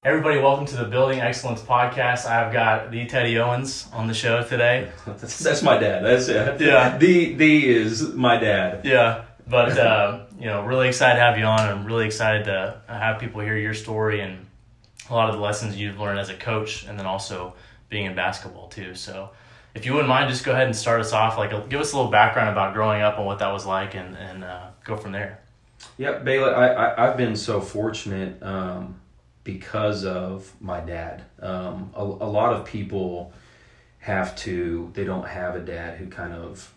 Everybody, welcome to the Building Excellence Podcast. I've got the Teddy Owens on the show today. That's my dad. That's it. Yeah. The is my dad. Yeah, but really excited to have you on. I'm really excited to have people hear your story and a lot of the lessons you've learned as a coach, and then also being in basketball too. So, if you wouldn't mind, just go ahead and start us off. Give us a little background about growing up and what that was like, and go from there. Yeah, Bailey. I've been so fortunate. Because of my dad. A lot of people they don't have a dad who kind of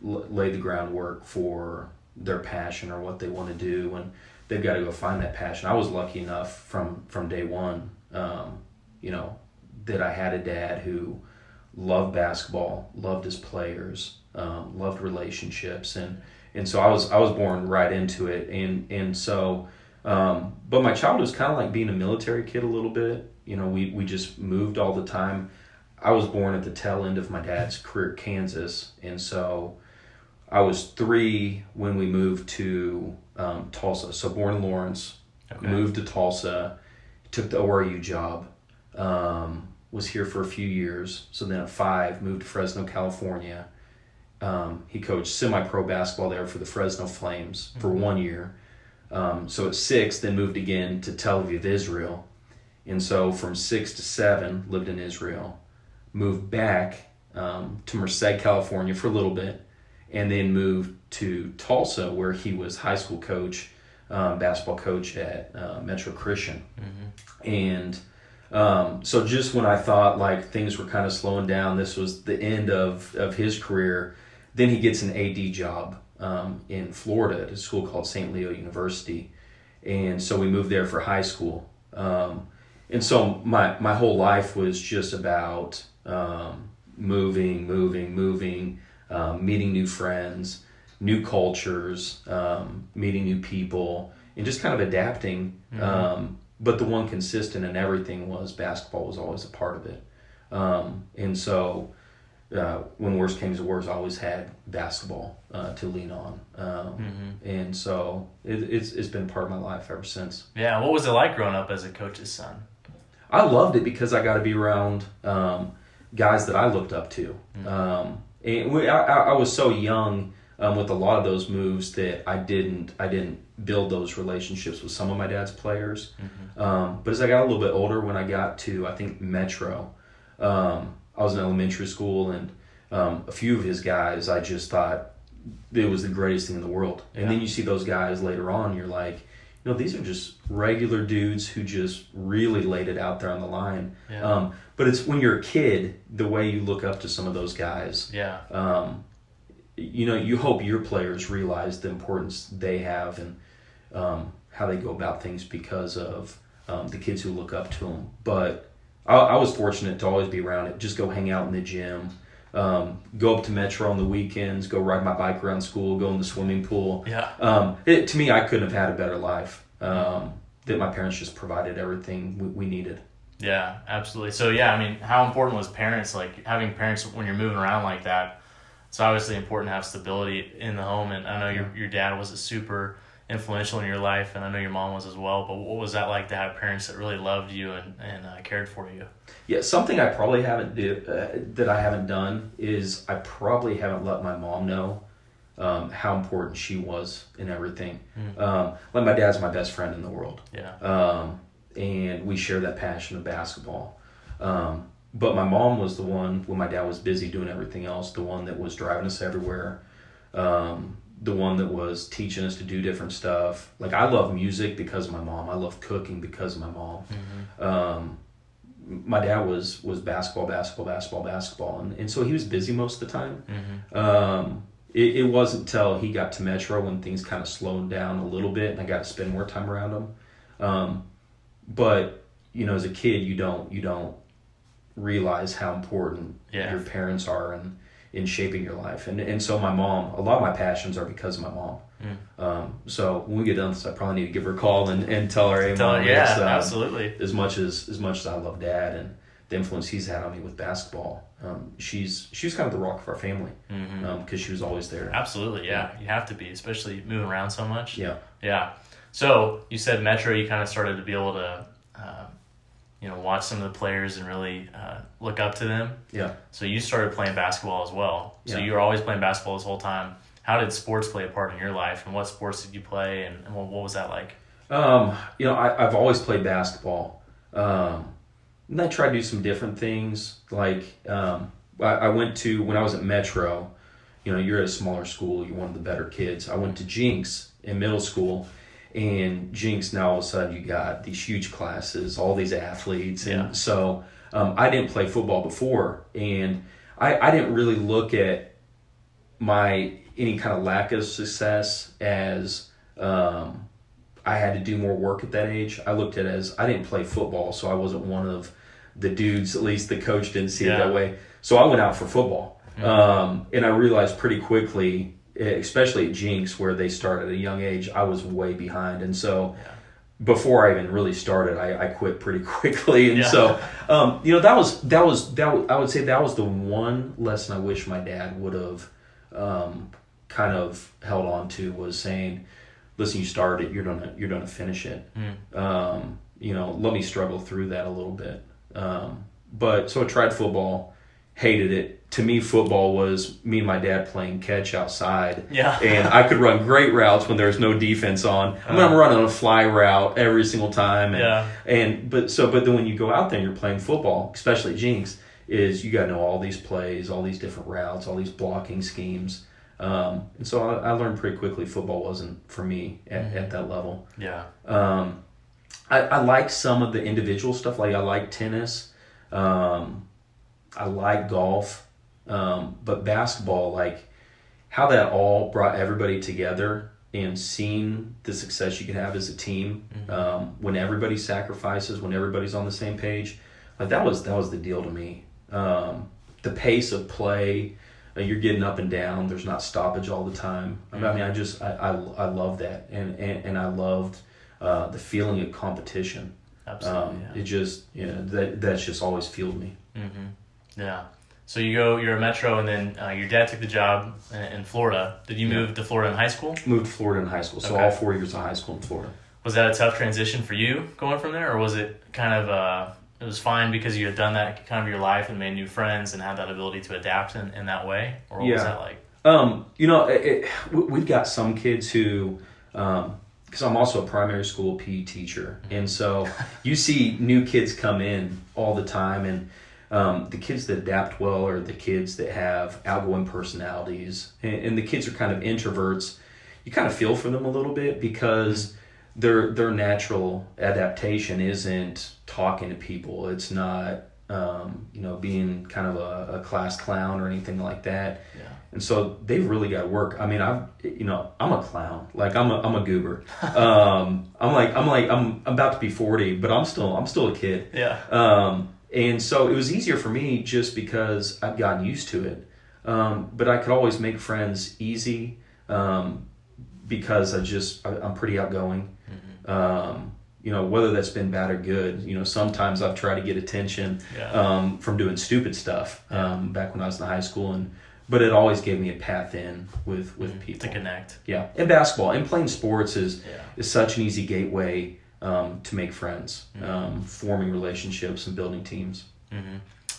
laid the groundwork for their passion or what they want to do, and they've got to go find that passion. I was lucky enough from day one, that I had a dad who loved basketball, loved his players, loved relationships, and so I was born right into it, and so. But my childhood was kind of like being a military kid a little bit. We just moved all the time. I was born at the tail end of my dad's career at Kansas, and so I was 3 when we moved to Tulsa. So born in Lawrence, moved to Tulsa, took the ORU job, was here for a few years. So then at 5, moved to Fresno, California. He coached semi-pro basketball there for the Fresno Flames for 1 year. So at 6, then moved again to Tel Aviv, Israel. And so from 6 to 7, lived in Israel. Moved back to Merced, California for a little bit. And then moved to Tulsa, where he was high school coach, basketball coach at Metro Christian. Mm-hmm. And so just when I thought like things were kind of slowing down, this was the end of his career, then he gets an AD job. In Florida at a school called St. Leo University. And so we moved there for high school. And so my whole life was just about moving, meeting new friends, new cultures, meeting new people, and just kind of adapting. Mm-hmm. But the one consistent in everything was basketball was always a part of it. And so when worst came to worst, I always had basketball to lean on, and so it's been part of my life ever since. Yeah, what was it like growing up as a coach's son? I loved it because I got to be around guys that I looked up to, and I was so young with a lot of those moves that I didn't build those relationships with some of my dad's players. Mm-hmm. But as I got a little bit older, when I got to I think Metro. I was in elementary school, and a few of his guys, I just thought it was the greatest thing in the world. And then you see those guys later on, you're like, these are just regular dudes who just really laid it out there on the line. Yeah. But it's when you're a kid, the way you look up to some of those guys. Yeah. You hope your players realize the importance they have and how they go about things because of the kids who look up to them. But I was fortunate to always be around it. Just go hang out in the gym, go up to Metro on the weekends, go ride my bike around school, go in the swimming pool. Yeah. To me, I couldn't have had a better life. That my parents just provided everything we needed. Yeah, absolutely. So how important was parents? Like having parents when you're moving around like that. It's obviously important to have stability in the home, and I know your dad was a super influential in your life, and I know your mom was as well, but what was that like to have parents that really loved you and cared for you? Yeah, something I probably haven't done is I probably haven't let my mom know how important she was in everything. Mm-hmm. Like my dad's my best friend in the world. Yeah. And we share that passion of basketball. But my mom was the one, when my dad was busy doing everything else, the one that was driving us everywhere. The one that was teaching us to do different stuff. Like I love music because of my mom. I love cooking because of my mom. Mm-hmm. My dad was basketball, and so he was busy most of the time. Mm-hmm. It wasn't until he got to Metro when things kind of slowed down a little bit, and I got to spend more time around him. But as a kid, you don't realize how important your parents are in shaping your life. And so my mom, a lot of my passions are because of my mom. So when we get done, I probably need to give her a call and tell her, hey, Mom, absolutely. As much as I love Dad and the influence he's had on me with basketball, she's kind of the rock of our family because she was always there. Absolutely, yeah. You have to be, especially moving around so much. Yeah. Yeah. So you said Metro, you kind of started to be able to watch some of the players and really look up to them. Yeah. So you started playing basketball as well. So Yeah. you were always playing basketball this whole time. How did sports play a part in your life, and what sports did you play, and what was that like? I've always played basketball. And I tried to do some different things. Like, I went to, when I was at Metro, you're at a smaller school, you're one of the better kids. I went to Jinx in middle school, and Jinx, now all of a sudden you got these huge classes, all these athletes. And so I didn't play football before, and I didn't really look at any kind of lack of success as I had to do more work at that age. I looked at it as I didn't play football, so I wasn't one of the dudes, at least the coach didn't see it that way. So I went out for football. And I realized pretty quickly, especially at Jinx, where they start at a young age, I was way behind. And so before I even really started, I quit pretty quickly. And so, that was, I would say that was the one lesson I wish my dad would have kind of held on to, was saying, listen, you started, you're gonna finish it. Let me struggle through that a little bit. But so I tried football, hated it. To me, football was me and my dad playing catch outside. Yeah. And I could run great routes when there was no defense on. I'm running a fly route every single time. But then when you go out there and you're playing football, especially at Jinx, is you got to know all these plays, all these different routes, all these blocking schemes. And so I learned pretty quickly football wasn't for me at that level. Yeah. I like some of the individual stuff. Like I like tennis. I like golf. But basketball, like how that all brought everybody together and seeing the success you can have as a team, when everybody sacrifices, when everybody's on the same page, like that was the deal to me. The pace of play, you're getting up and down. There's not stoppage all the time. I love that, and I loved the feeling of competition. Absolutely. It just that's just always fueled me. Yeah. So you're a Metro, and then your dad took the job in Florida. Did you move to Florida in high school? Moved to Florida in high school, so all 4 years of high school in Florida. Was that a tough transition for you going from there, or was it kind of it was fine because you had done that kind of your life and made new friends and had that ability to adapt in that way, or what was that like? We've got some kids who, because I'm also a primary school PE teacher, and so you see new kids come in all the time, and the kids that adapt well are the kids that have outgoing personalities, and the kids are kind of introverts. You kind of feel for them a little bit because their natural adaptation isn't talking to people. It's not being kind of a class clown or anything like that. Yeah. And so they've really got to work. I mean, I'm a clown. Like I'm a goober. I'm about to be 40, but I'm still a kid. Yeah. And so it was easier for me just because I'd gotten used to it. But I could always make friends easy because I'm pretty outgoing. Whether that's been bad or good, sometimes I've tried to get attention from doing stupid stuff back when I was in high school, but it always gave me a path in with people. To connect. Yeah, and basketball and playing sports is such an easy gateway to make friends, forming relationships and building teams.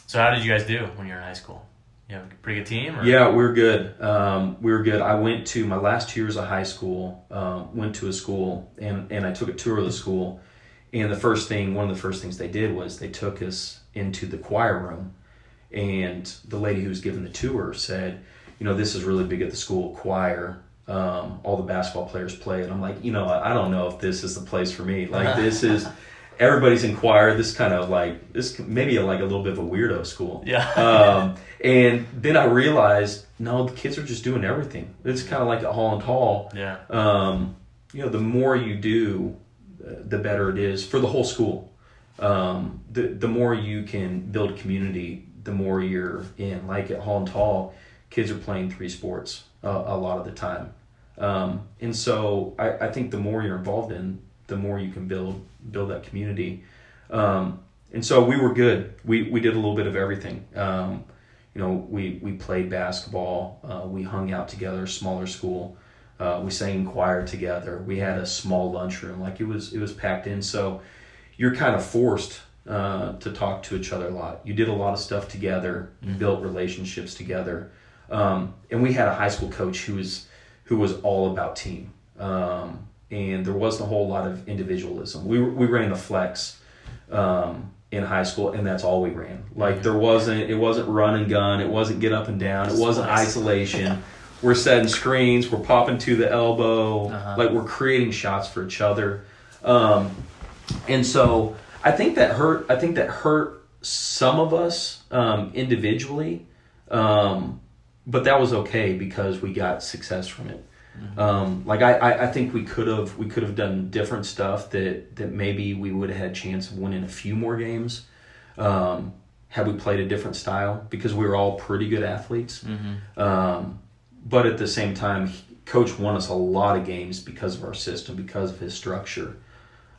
So how did you guys do when you were in high school? You have a pretty good team? Or? Yeah, we were good. I went to my last 2 years of high school, went to a school, and I took a tour of the school. And one of the first things they did was they took us into the choir room. And the lady who was giving the tour said, this is really big at the school choir. All the basketball players play. And I'm like, I don't know if this is the place for me. Like this is... Everybody's in choir. This kind of like this maybe like a little bit of a weirdo school. Yeah. And then I realized, no, the kids are just doing everything. It's kind of like at Holland Hall. Yeah. The more you do, the better it is for the whole school. The more you can build community, the more you're in. Like at Holland Hall, kids are playing 3 sports a lot of the time. And so I think the more you're involved in, the more you can build that community. And so we were good. We did a little bit of everything. We played basketball. We hung out together, smaller school. We sang in choir together. We had a small lunchroom. Like it was packed in. So, you're kind of forced to talk to each other a lot. You did a lot of stuff together. You built relationships together. And we had a high school coach who was all about team. And there wasn't a whole lot of individualism. We ran the flex in high school, and that's all we ran. Like it wasn't run and gun. It wasn't get up and down. It wasn't isolation. We're setting screens. We're popping to the elbow. Like we're creating shots for each other. And so I think that hurt some of us individually, but that was okay because we got success from it. Like I think we could have done different stuff that maybe we would have had a chance of winning a few more games had we played a different style, because we were all pretty good athletes. But at the same time, Coach won us a lot of games because of our system, because of his structure.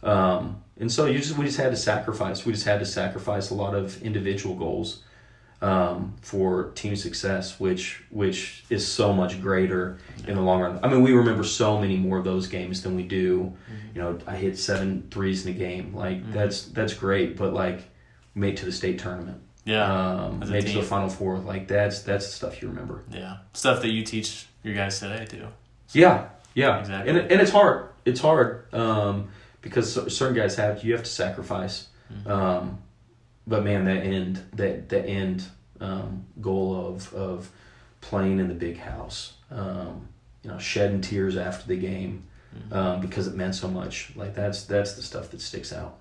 And so we just had to sacrifice. We just had to sacrifice a lot of individual goals for team success, which is so much greater in the long run. I mean, we remember so many more of those games than we do. You know, I hit 7 threes in a game. Like that's great, but like made it to the state tournament. Yeah, made it to the Final Four. Like that's the stuff you remember. Yeah, stuff that you teach your guys today too. So. Yeah, exactly. And it's hard. It's hard because certain guys you have to sacrifice. But man, the end goal of playing in the big house, shedding tears after the game because it meant so much. Like that's the stuff that sticks out.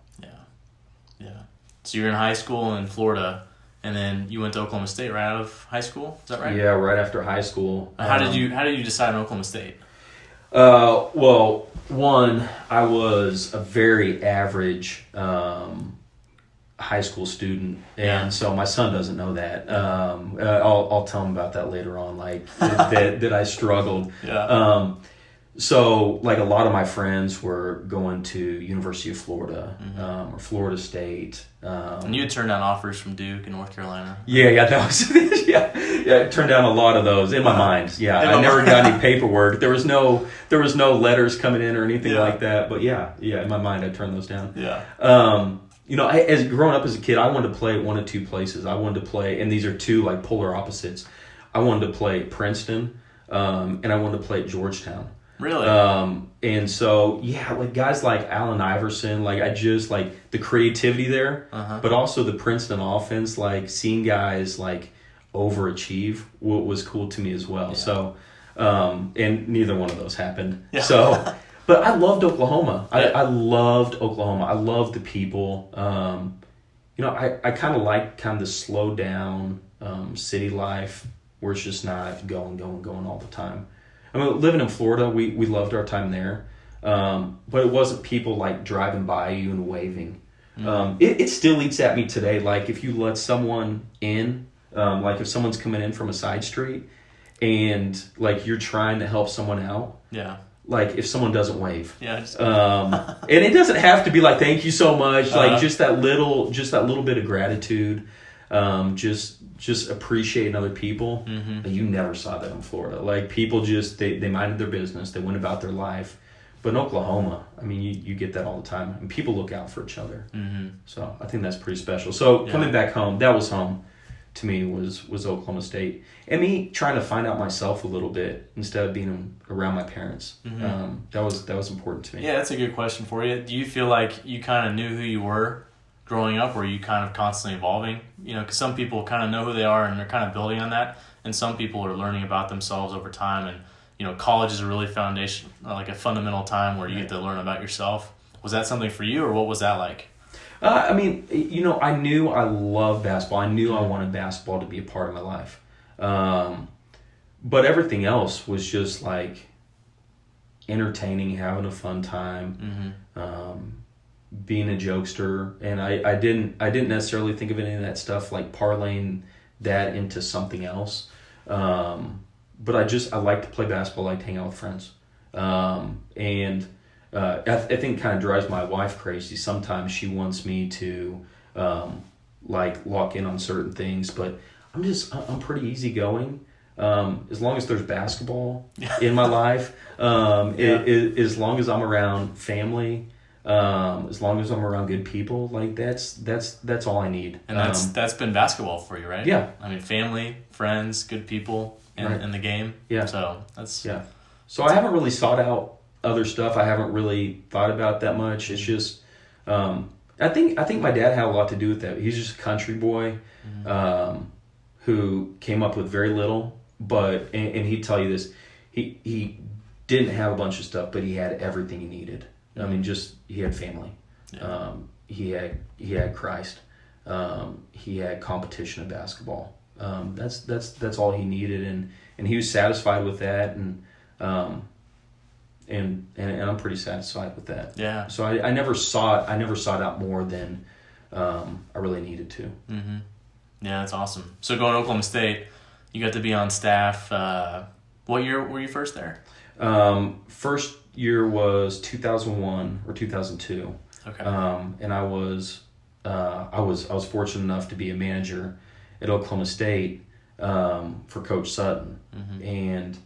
Yeah. So you're in high school in Florida, and then you went to Oklahoma State right out of high school. Is that right? Yeah, right after high school. How did you decide on Oklahoma State? Well, one, I was a very average high school student, and so my son doesn't know that. I'll tell him about that later on, like that I struggled. So like a lot of my friends were going to University of Florida or Florida State. And you had turned down offers from Duke and North Carolina. Yeah, that was I turned down a lot of those in my mind. Yeah, I never got any paperwork. There was no letters coming in or anything like that. But yeah, in my mind I turned those down. Yeah. As growing up as a kid, I wanted to play at one of two places. I wanted to play, and these are two like polar opposites. I wanted to play at Princeton, and I wanted to play at Georgetown. Really? And so, like guys like Allen Iverson, like I just like the creativity there, but also the Princeton offense, like seeing guys like overachieve was cool to me as well. Yeah. So, and neither one of those happened. Yeah. So, but I loved Oklahoma. I loved Oklahoma. I loved the people. I kind of like the slow down city life where it's just not going all the time. I mean, living in Florida, we loved our time there, but it wasn't people like driving by you and waving. It still eats at me today. Like if you let someone in, like if someone's coming in from a side street, and like you're trying to help someone out. Yeah. Like if someone doesn't wave. Yeah. And it doesn't have to be like thank you so much. Like just that little bit of gratitude. Just appreciating other people. You never saw that in Florida. Like people just they minded their business, they went about their life. But in Oklahoma, I mean, you get that all the time, and people look out for each other. So I think that's pretty special. So coming back home, that was home to me was Oklahoma State, and me trying to find out myself a little bit instead of being around my parents. That was important to me. Yeah, that's a good question for you. Do you feel like you kind of knew who you were growing up, or are you kind of constantly evolving? Because some people kind of know who they are and they're kind of building on that, and some people are learning about themselves over time. And college is a really foundation, like a fundamental time where you get to learn about yourself. Was that something for you, or what was that like? I mean, I knew I loved basketball. I knew I wanted basketball to be a part of my life, but everything else was just like entertaining, having a fun time. Being a jokester, and I didn't necessarily think of any of that stuff like parlaying that into something else. But I like to play basketball, I like to hang out with friends. And I think it kind of drives my wife crazy. Sometimes she wants me to like lock in on certain things, but I'm pretty easygoing. As long as there's basketball in my life, as long as I'm around family. As long as I'm around good people, like that's all I need. And that's been basketball for you, right? Yeah. I mean, family, friends, good people in the game. Yeah. So that's So I haven't really sought out other stuff. I haven't really thought about that much. It's just, I think my dad had a lot to do with that. He's just a country boy, who came up with very little, but and he'd tell you this, he didn't have a bunch of stuff, but he had everything he needed. I mean, just he had family. Yeah. He had Christ. He had competition in basketball. That's all he needed, and he was satisfied with that, and I'm pretty satisfied with that. Yeah. So I never sought out more than I really needed to. Mm-hmm. Yeah, that's awesome. So going to Oklahoma State, you got to be on staff. What year were you first there? First year was 2001 or 2002. Okay. And I was fortunate enough to be a manager at Oklahoma State for Coach Sutton, and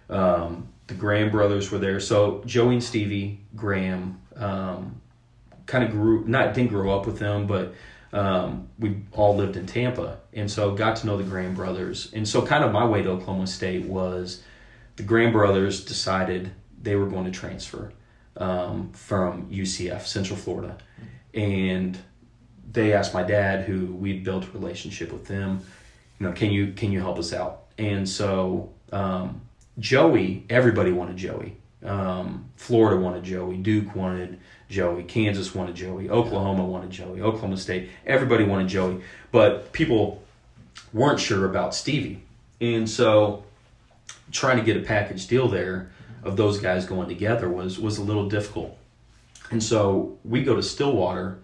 the Graham brothers were there. So Joey and Stevie Graham kind of didn't grow up with them, but we all lived in Tampa, and so got to know the Graham brothers. And so kind of my way to Oklahoma State was the Graham brothers decided they were going to transfer from UCF, Central Florida, and they asked my dad, who we'd built a relationship with them, can you help us out? And so Joey, everybody wanted Joey. Florida wanted Joey. Duke wanted Joey. Kansas wanted Joey. Oklahoma wanted Joey. Oklahoma State. Everybody wanted Joey. But people weren't sure about Stevie. And so trying to get a package deal there of those guys going together was a little difficult. And so we go to Stillwater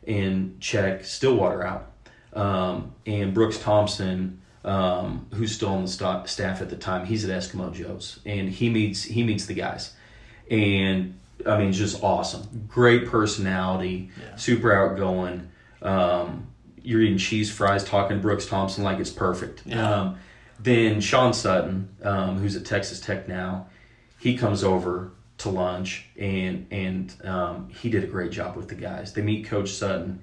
and check Stillwater out. And Brooks Thompson, who's still on the staff at the time, he's at Eskimo Joe's, and he meets the guys, and I mean, just awesome, great personality, super outgoing. You're eating cheese fries, talking to Brooks Thompson like it's perfect. Yeah. Then Sean Sutton, who's at Texas Tech now, he comes over to lunch, and he did a great job with the guys. They meet Coach Sutton.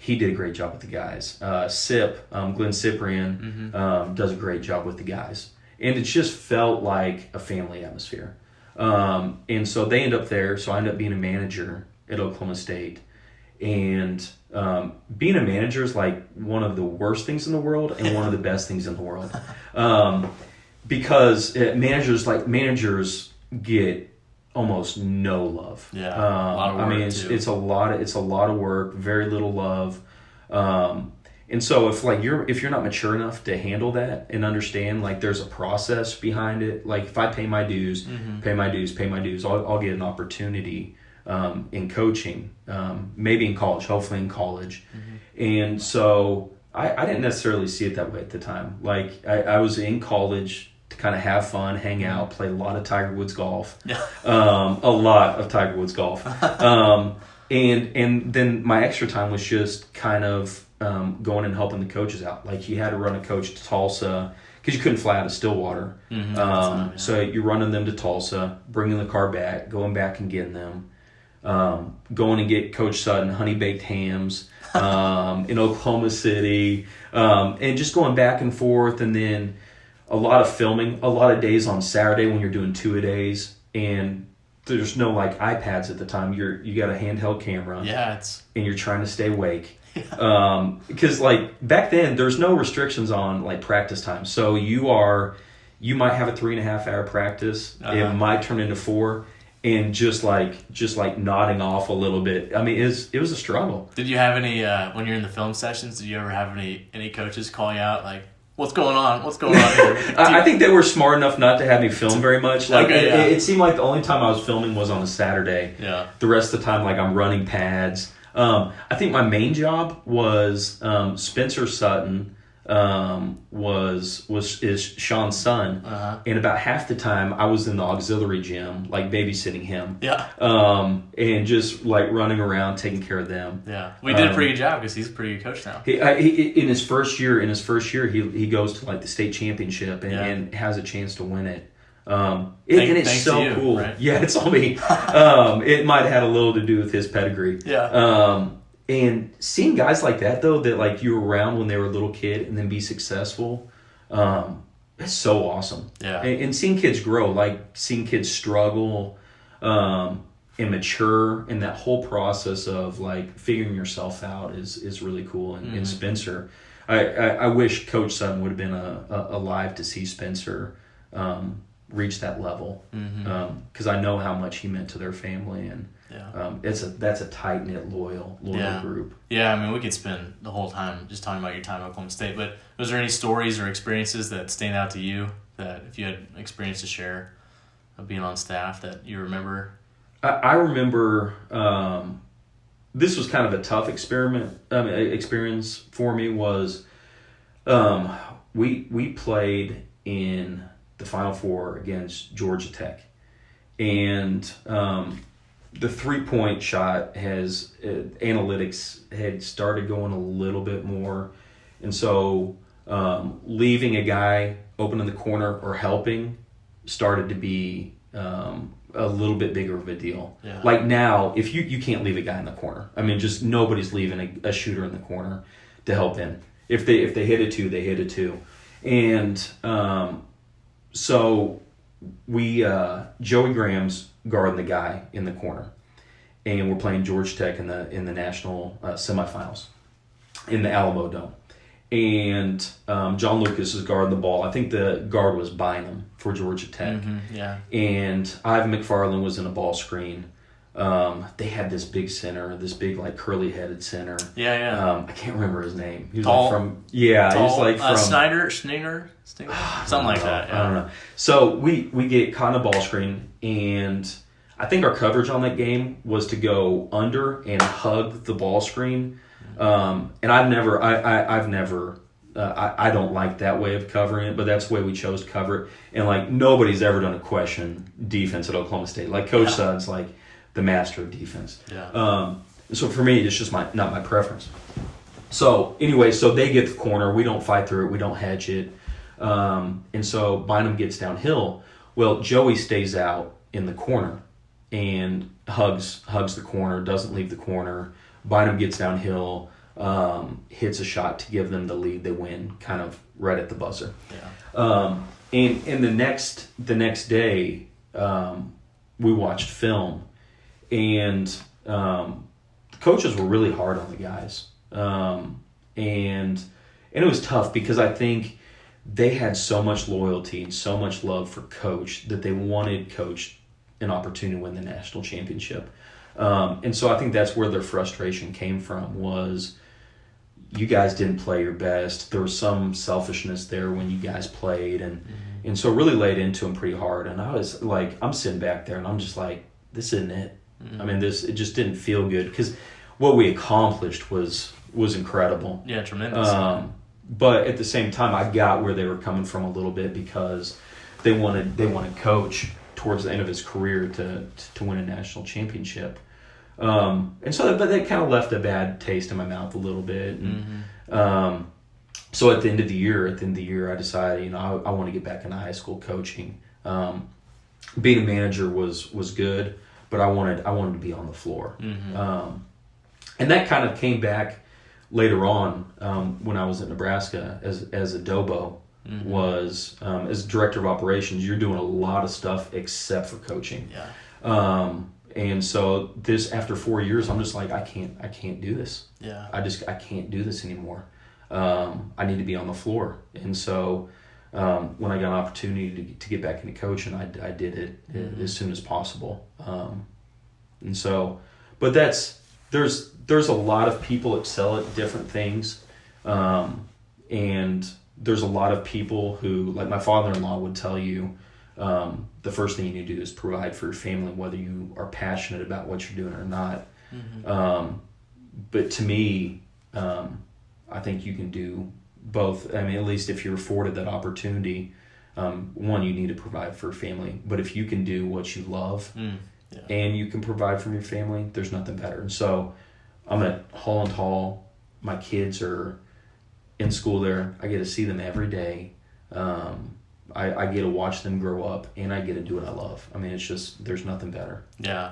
He did a great job with the guys. Glenn Cyprian, does a great job with the guys. And it just felt like a family atmosphere. And so they end up there. So I end up being a manager at Oklahoma State. And being a manager is like one of the worst things in the world and one of the best things in the world. Because managers get almost no love. Yeah, a lot of work. I mean, it's a lot of work, very little love. And so if you're not mature enough to handle that and understand, like, there's a process behind it. Like, if I pay my dues, I'll get an opportunity in coaching, maybe in college, hopefully in college. And so I didn't necessarily see it that way at the time. Like, I was in college to kind of have fun, hang out, play a lot of Tiger Woods golf. Yeah. A lot of Tiger Woods golf. And then my extra time was just kind of going and helping the coaches out. Like, you had to run a coach to Tulsa because you couldn't fly out of Stillwater. So you're running them to Tulsa, bringing the car back, going back and getting them, going and get Coach Sutton honey baked hams in Oklahoma City, and just going back and forth. And then a lot of filming, a lot of days on Saturday when you're doing 2-a-days, and there's no like iPads at the time. You got a handheld camera. Yeah, and you're trying to stay awake. Because like back then there's no restrictions on like practice time. So you might have a 3.5 hour practice. It might turn into 4, and just like nodding off a little bit. I mean, it was a struggle. Did you have any when you're in the film sessions? Did you ever have any coaches call you out like, What's going on here? I think they were smart enough not to have me film very much. Like, it seemed like the only time I was filming was on a Saturday. Yeah. The rest of the time, like, I'm running pads. I think my main job was Spencer Sutton is Sean's son, and about half the time I was in the auxiliary gym, like babysitting him. Yeah. And just like running around taking care of them. Yeah, we did a pretty good job because he's a pretty good coach now. He in his first year he goes to like the state championship and has a chance to win it. It's so you, cool. Right? Yeah, it's all me. It might have had a little to do with his pedigree. Yeah. And seeing guys like that, though, that like you were around when they were a little kid and then be successful, it's so awesome. Yeah. And seeing kids grow, like seeing kids struggle and mature, and that whole process of like figuring yourself out is really cool. And Spencer, I wish Coach Sutton would have been alive to see Spencer reach that level, because I know how much he meant to their family, and that's a tight knit, loyal group. Yeah, I mean, we could spend the whole time just talking about your time at Oklahoma State, but was there any stories or experiences that stand out to you that, if you had experience to share of being on staff, that you remember? I remember this was kind of a tough experience for me. Was we played in the Final Four against Georgia Tech, and the 3-point shot analytics had started going a little bit more, and so leaving a guy open in the corner or helping started to be a little bit bigger of a deal. Yeah. Like now, if you can't leave a guy in the corner. I mean, just nobody's leaving a shooter in the corner to help in. If they hit it too, they hit it too. And so we Joey Graham's guarding the guy in the corner, and we're playing Georgia Tech in the national semifinals in the Alamo Dome. And John Lucas is guarding the ball. I think the guard was Bynum for Georgia Tech. And Ivan McFarland was in a ball screen. They had this big center, this big like curly headed center. Yeah. I can't remember his name. He was tall, like from he was like from Snyder, something like that. Yeah. I don't know. So we get caught in a ball screen, and I think our coverage on that game was to go under and hug the ball screen. And I've never, I don't like that way of covering it, but that's the way we chose to cover it. And like nobody's ever done a question defense at Oklahoma State. Like Coach Sutton's like the master of defense. Yeah. So for me, it's just not my preference. So anyway, so they get the corner. We don't fight through it. We don't hedge it. And so Bynum gets downhill. Well, Joey stays out in the corner and hugs the corner, doesn't leave the corner. Bynum gets downhill, hits a shot to give them the lead. They win, kind of right at the buzzer. Yeah. And the next day, we watched film, and the coaches were really hard on the guys, and it was tough because I think they had so much loyalty and so much love for Coach that they wanted Coach an opportunity to win the national championship. And so I think that's where their frustration came from, was you guys didn't play your best. There was some selfishness there when you guys played, and so it really laid into them pretty hard. And I was like, I'm sitting back there and I'm just like, this isn't it. I mean, it just didn't feel good, because what we accomplished was incredible. Yeah, tremendous. But at the same time, I got where they were coming from a little bit, because they wanted Coach towards the end of his career to win a national championship. And so that kind of left a bad taste in my mouth a little bit. And, so at the end of the year, I decided, I want to get back into high school coaching. Being a manager was good, but I wanted to be on the floor. And that kind of came back later on, when I was at Nebraska as a Dobo. Was as director of operations, you're doing a lot of stuff except for coaching. Yeah. And so after 4 years, I'm just like, I can't do this. Yeah. I can't do this anymore. I need to be on the floor. And so when I got an opportunity to get back into coaching, I did it as soon as possible. And so, but there's a lot of people excel at different things, and there's a lot of people who, like my father-in-law would tell you, the first thing you need to do is provide for your family, whether you are passionate about what you're doing or not. But to me, I think you can do both. I mean, at least if you're afforded that opportunity, one, you need to provide for your family. But if you can do what you love and you can provide for your family, there's nothing better. And so I'm at Holland Hall. My kids are in school there. I get to see them every day. I get to watch them grow up, and I get to do what I love. I mean, it's just, there's nothing better. Yeah.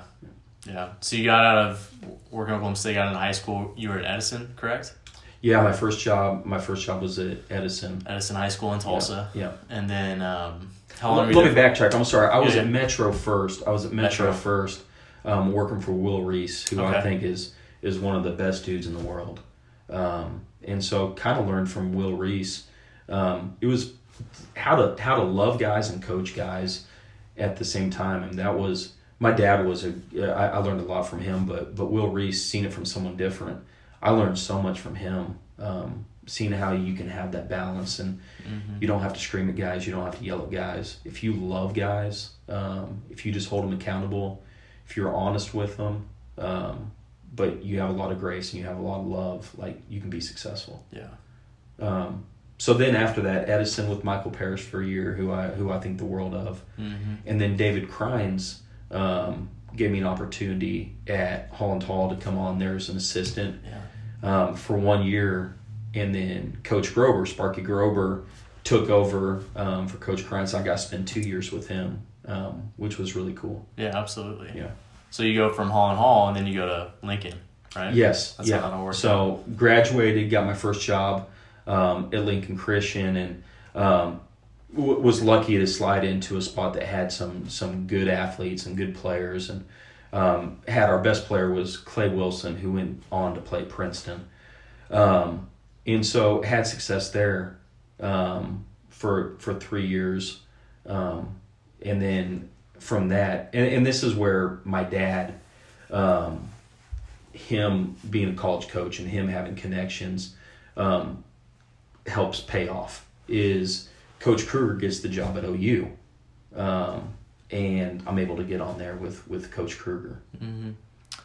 Yeah. So you got out of working at Oklahoma State, got into high school. You were at Edison, correct? Yeah, my first job was at Edison. Edison High School in Tulsa. Yeah. And then how long were you Let there me backtrack. I'm sorry. I was Yeah, at yeah. Metro first. I was at Metro first, working for Will Reese, who I Okay. think is one of the best dudes in the world. And so kind of learned from Will Reese. It was how to love guys and coach guys at the same time. And that was, my dad was I learned a lot from him, but Will Reese, seen it from someone different. I learned so much from him, seeing how you can have that balance, and you don't have to scream at guys, you don't have to yell at guys. If you love guys, if you just hold them accountable, if you're honest with them, but you have a lot of grace and you have a lot of love, like, you can be successful. Yeah. So then after that, Edison with Michael Parrish for a year, who I think the world of, and then David Crines gave me an opportunity at Holland Hall to come on there as an assistant for 1 year, and then Coach Grober, Sparky Grober, took over for Coach Crines. I got to spend 2 years with him, which was really cool. Yeah, absolutely. Yeah. So you go from Holland Hall and then you go to Lincoln, right? Yes. That's how that works. So graduated, got my first job at Lincoln Christian, and was lucky to slide into a spot that had some good athletes and good players, and had our best player was Clay Wilson, who went on to play at Princeton, and so had success there for 3 years, and then from that, and this is where my dad, him being a college coach and him having connections, helps pay off, is Coach Kruger gets the job at OU, and I'm able to get on there with Coach Kruger. Mm-hmm.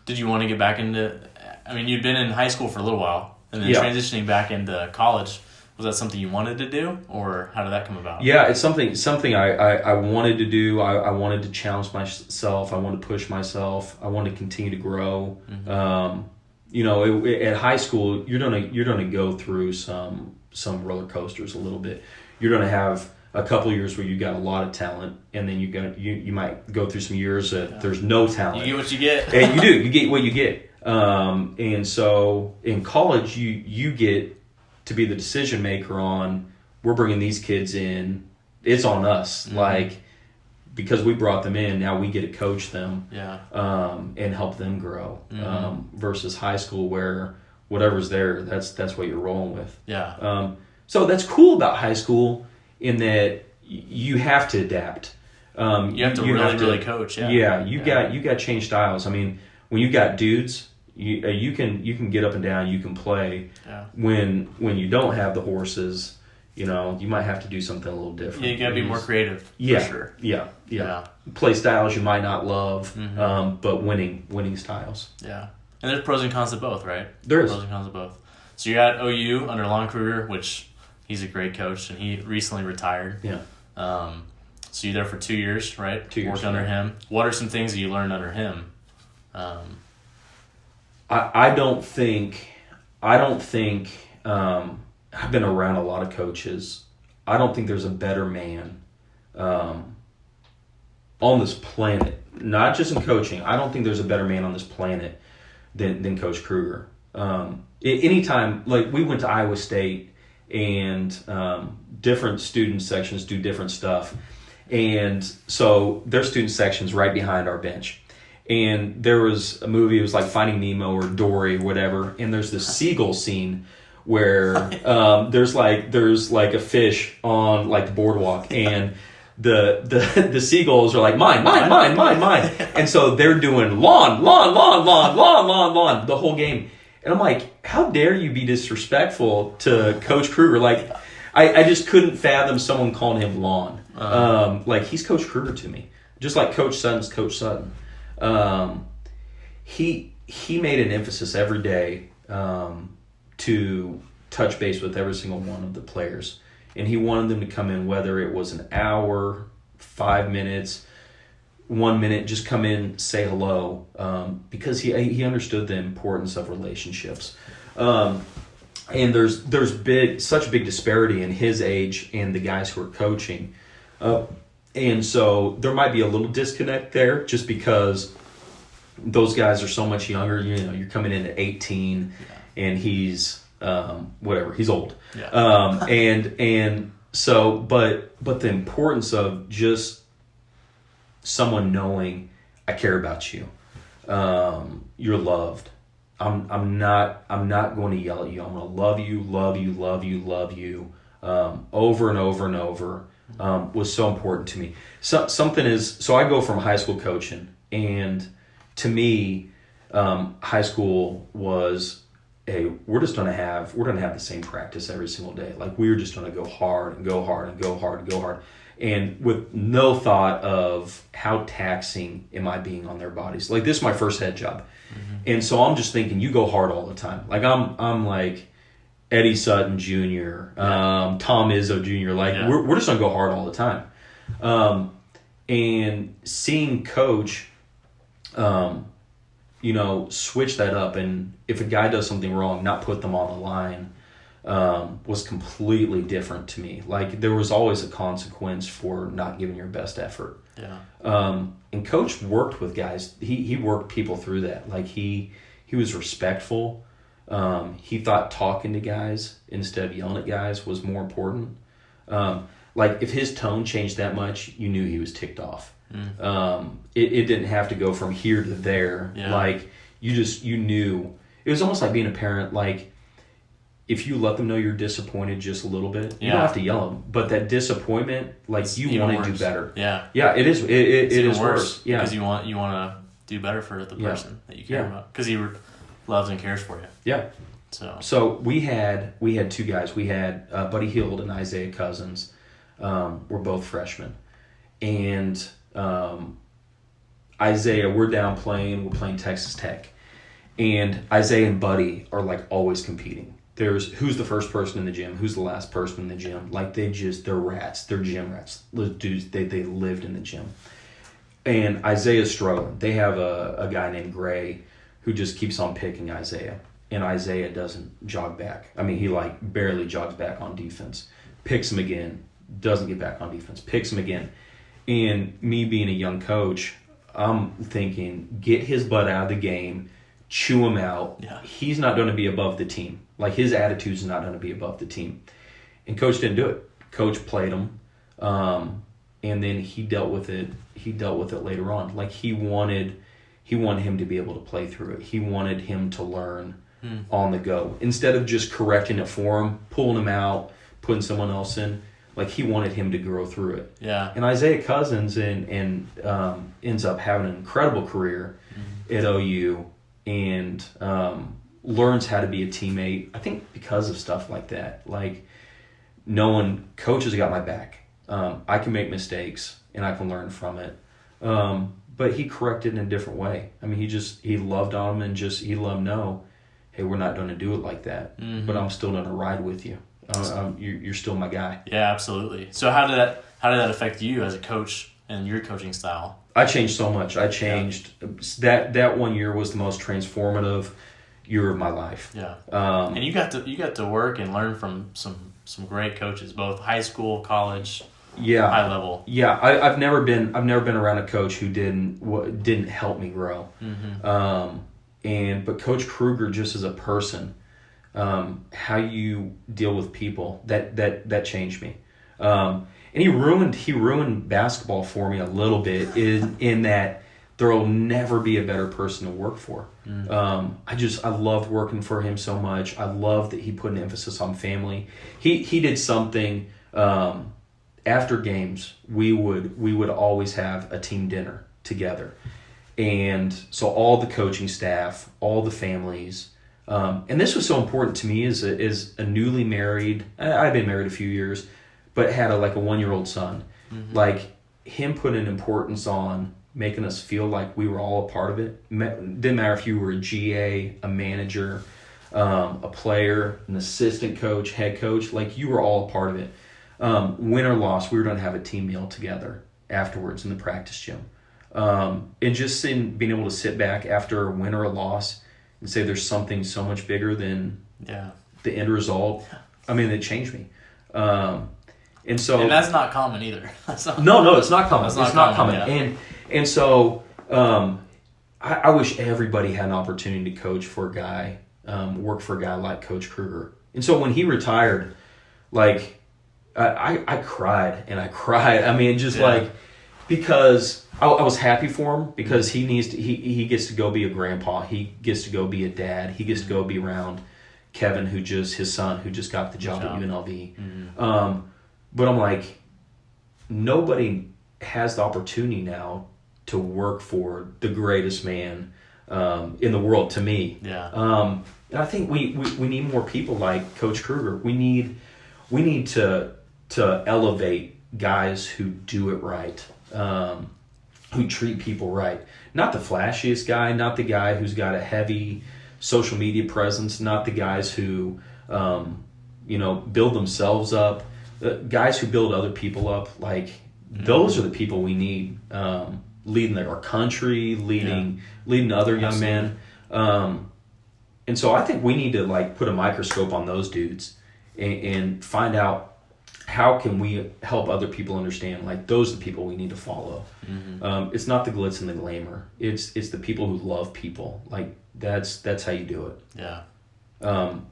Did you want to get back into, I mean, you'd been in high school for a little while, and then Yeah. transitioning back into college, was that something you wanted to do, or how did that come about? Yeah, it's something I wanted to do. I wanted to challenge myself. I wanted to push myself. I wanted to continue to grow. At high school, you're gonna go through some roller coasters a little bit. You're gonna have a couple of years where you got a lot of talent, and then you might go through some years that there's no talent. You get what you get. And you get what you get. And so in college, you get to be the decision maker on, we're bringing these kids in, it's on us. Like, because we brought them in, now we get to coach them, and help them grow. Versus high school, where whatever's there, that's what you're rolling with. Yeah. So that's cool about high school, in that you have to adapt. You have to really coach. Yeah. Yeah, you got to change styles. I mean, when you got dudes, you can get up and down, you can play. Yeah. When you don't have the horses, you might have to do something a little different. Yeah, you gotta be more creative. Yeah, For sure. Yeah. Play styles you might not love, but winning styles. Yeah. And there's pros and cons to both, right? There is. Pros and cons to both. So you're at OU under Lon Kruger, which he's a great coach, and he recently retired. Yeah. So you're there for 2 years, right? 2 years. Worked under him. What are some things that you learned under him? I don't think I've been around a lot of coaches. I don't think there's a better man on this planet, not just in coaching. I don't think there's a better man on this planet than Coach Kruger. Anytime, like, we went to Iowa State, and different student sections do different stuff, and so their student section's right behind our bench. And there was a movie, it was like Finding Nemo or Dory or whatever, and there's this seagull scene where there's like a fish on like the boardwalk, and the seagulls are like, mine, and so they're doing lawn the whole game. And I'm like, how dare you be disrespectful to Coach Kruger? Like, I just couldn't fathom someone calling him Lon. Like, he's Coach Kruger to me, just like Coach Sutton's Coach Sutton. He made an emphasis every day to touch base with every single one of the players, and he wanted them to come in, whether it was an hour, 5 minutes, 1 minute, just come in, say hello, because he understood the importance of relationships. And there's such big disparity in his age and the guys who are coaching. And so there might be a little disconnect there just because those guys are so much younger. You're coming in at 18 and he's whatever, he's old. Yeah. And so but the importance of just someone knowing I care about you. You're loved. I'm not going to yell at you. I'm going to love you over and over and over. Was so important to me. So I go from high school coaching, and to me, high school was we're going to have the same practice every single day. Like we're just going to go hard and go hard and go hard and go hard, and with no thought of how taxing am I being on their bodies. Like this is my first head job, and so I'm just thinking you go hard all the time. Like I'm like Eddie Sutton Jr., Tom Izzo Jr. Like we're just gonna go hard all the time, and seeing Coach, switch that up, and if a guy does something wrong, not put them on the line, was completely different to me. Like there was always a consequence for not giving your best effort. Yeah. And Coach worked with guys. He worked people through that. Like he was respectful. He thought talking to guys instead of yelling at guys was more important. Like if his tone changed that much, you knew he was ticked off. It didn't have to go from here to there. Yeah. Like you knew. It was almost like being a parent. Like if you let them know you're disappointed just a little bit, you don't have to yell them. But that disappointment, like it's you want to do better. Yeah. Yeah, it is. It is worse. Yeah. Because you want to do better for the person that you care about. Because he loves and cares for you. Yeah. So we had two guys. We had Buddy Hield and Isaiah Cousins. We're both freshmen, and Isaiah, we're down playing. We're playing Texas Tech, and Isaiah and Buddy are like always competing. There's who's the first person in the gym, who's the last person in the gym. Like they're rats. They're gym rats. Those dudes, they lived in the gym. And Isaiah's struggling. They have a guy named Gray who just keeps on picking Isaiah. And Isaiah doesn't jog back. I mean, he like barely jogs back on defense. Picks him again. Doesn't get back on defense. Picks him again. And me being a young coach, I'm thinking, get his butt out of the game. Chew him out. Yeah. He's not going to be above the team. Like his attitude's not going to be above the team. And Coach didn't do it. Coach played him. And then he dealt with it. He dealt with it later on. Like he wanted him to be able to play through it. He wanted him to learn on the go. Instead of just correcting it for him, pulling him out, putting someone else in, like he wanted him to grow through it. Yeah. And Isaiah Cousins ends up having an incredible career at OU and learns how to be a teammate. I think because of stuff like that. Like knowing Coach has got my back. I can make mistakes and I can learn from it. But he corrected in a different way. I mean, he loved on him and he let him know, hey, we're not going to do it like that, but I'm still going to ride with you. You're still my guy. Yeah, absolutely. So how did that affect you as a coach and your coaching style? I changed so much. I changed. That 1 year was the most transformative year of my life. Yeah. And you got to work and learn from some great coaches, both high school, college. Yeah, high level. Yeah, I've never been around a coach who didn't help me grow. But Coach Kruger, just as a person, how you deal with people, that changed me. And he ruined basketball for me a little bit in that there will never be a better person to work for. I loved working for him so much. I loved that he put an emphasis on family. He did something. After games, we would always have a team dinner together, and so all the coaching staff, all the families, and this was so important to me as a newly married. I've been married a few years, but had a 1-year-old son. Like him put an importance on making us feel like we were all a part of it. Didn't matter if you were a GA, a manager, a player, an assistant coach, head coach. Like you were all a part of it. Win or loss, we were going to have a team meal together afterwards in the practice gym. And just being able to sit back after a win or a loss and say there's something so much bigger than the end result. I mean, it changed me. And so, and that's not common either. That's not, no, it's not common. It's It's not not common. common, And so, I wish everybody had an opportunity to coach for a guy, work for a guy like Coach Kruger. And so when he retired, like, I cried and I cried. I mean, just like, because I was happy for him, because he gets to go be a grandpa. He gets to go be a dad. He gets to go be around Kevin, his son, who just got the job at UNLV. Mm-hmm. But I'm like, nobody has the opportunity now to work for the greatest man in the world, to me. Yeah. And I think we need more people like Coach Kruger. We need to elevate guys who do it right, who treat people right. Not the flashiest guy, not the guy who's got a heavy social media presence, not the guys who build themselves up. Guys who build other people up, like, those are the people we need, leading our country, leading other young men. And so I think we need to, like, put a microscope on those dudes and find out how can we help other people understand, like, those are the people we need to follow. Mm-hmm. It's not the glitz and the glamour. It's the people who love people. Like, that's how you do it. Yeah.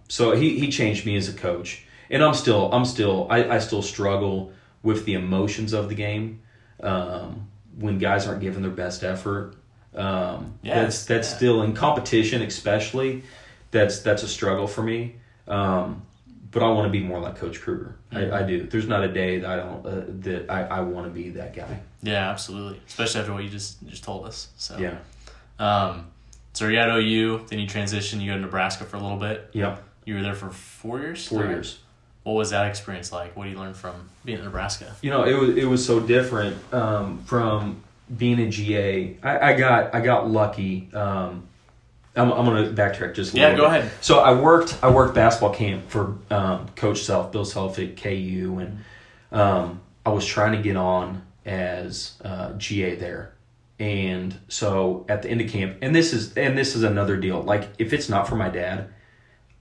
So he changed me as a coach, and I still struggle with the emotions of the game. When guys aren't giving their best effort, that's still in competition, especially. That's a struggle for me. But I want to be more like Coach Kruger. Mm-hmm. I do. There's not a day that I don't that I want to be that guy. Yeah, absolutely. Especially after what you just told us. So yeah. So you're at OU, then you transition. You go to Nebraska for a little bit. Yep. You were there for 4 years. 4 years. What was that experience like? What did you learn from being in Nebraska? It was so different from being a GA. I got lucky. I'm going to backtrack just a little bit. Yeah, go ahead. So I worked basketball camp for Coach Self, Bill Self at KU, and I was trying to get on as GA there. And so at the end of camp, and this is another deal. Like, if it's not for my dad,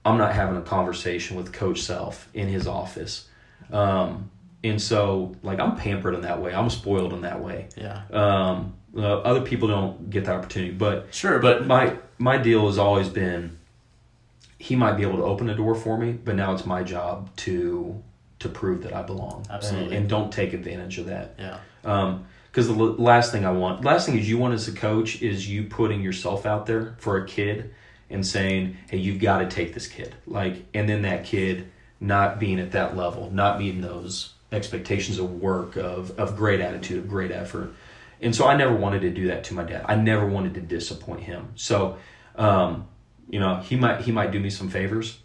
I'm not having a conversation with Coach Self in his office. And so, like, I'm pampered in that way. I'm spoiled in that way. Yeah. Other people don't get that opportunity, but sure. But my deal has always been, he might be able to open a door for me, but now it's my job to prove that I belong. Absolutely. And don't take advantage of that. Yeah. Because the last thing is you want as a coach is you putting yourself out there for a kid and saying, hey, you've got to take this kid. Like, and then that kid not being at that level, not meeting those expectations of work, of great attitude, of great effort. And so I never wanted to do that to my dad. I never wanted to disappoint him. So, he might do me some favors.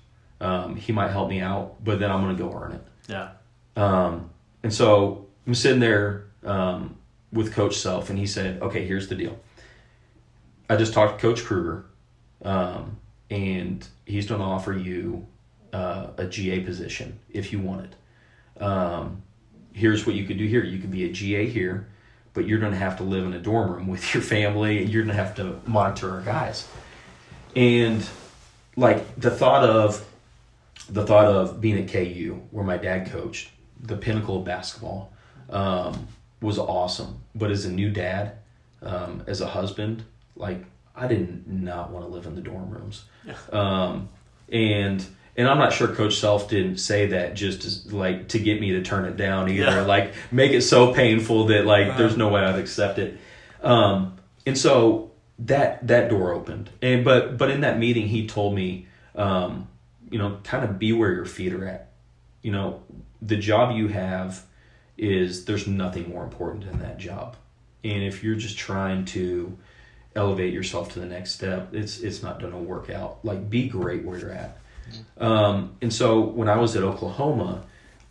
He might help me out, but then I'm going to go earn it. Yeah. And so I'm sitting there with Coach Self, and he said, okay, here's the deal. I just talked to Coach Kruger, and he's going to offer you a GA position if you want it. Here's what you could do here. You could be a GA here, but you're going to have to live in a dorm room with your family, and you're going to have to monitor our guys. And, like, the thought of being at KU, where my dad coached, the pinnacle of basketball, was awesome. But as a new dad, as a husband, like, I did not want to live in the dorm rooms. Yeah. And I'm not sure Coach Self didn't say that just as, like, to get me to turn it down either. Yeah. Like, make it so painful that, like, there's no way I'd accept it. And so that door opened. But in that meeting, he told me, kind of be where your feet are at. The job you have there's nothing more important than that job. And if you're just trying to elevate yourself to the next step, it's not going to work out. Like, be great where you're at. And so when I was at Oklahoma,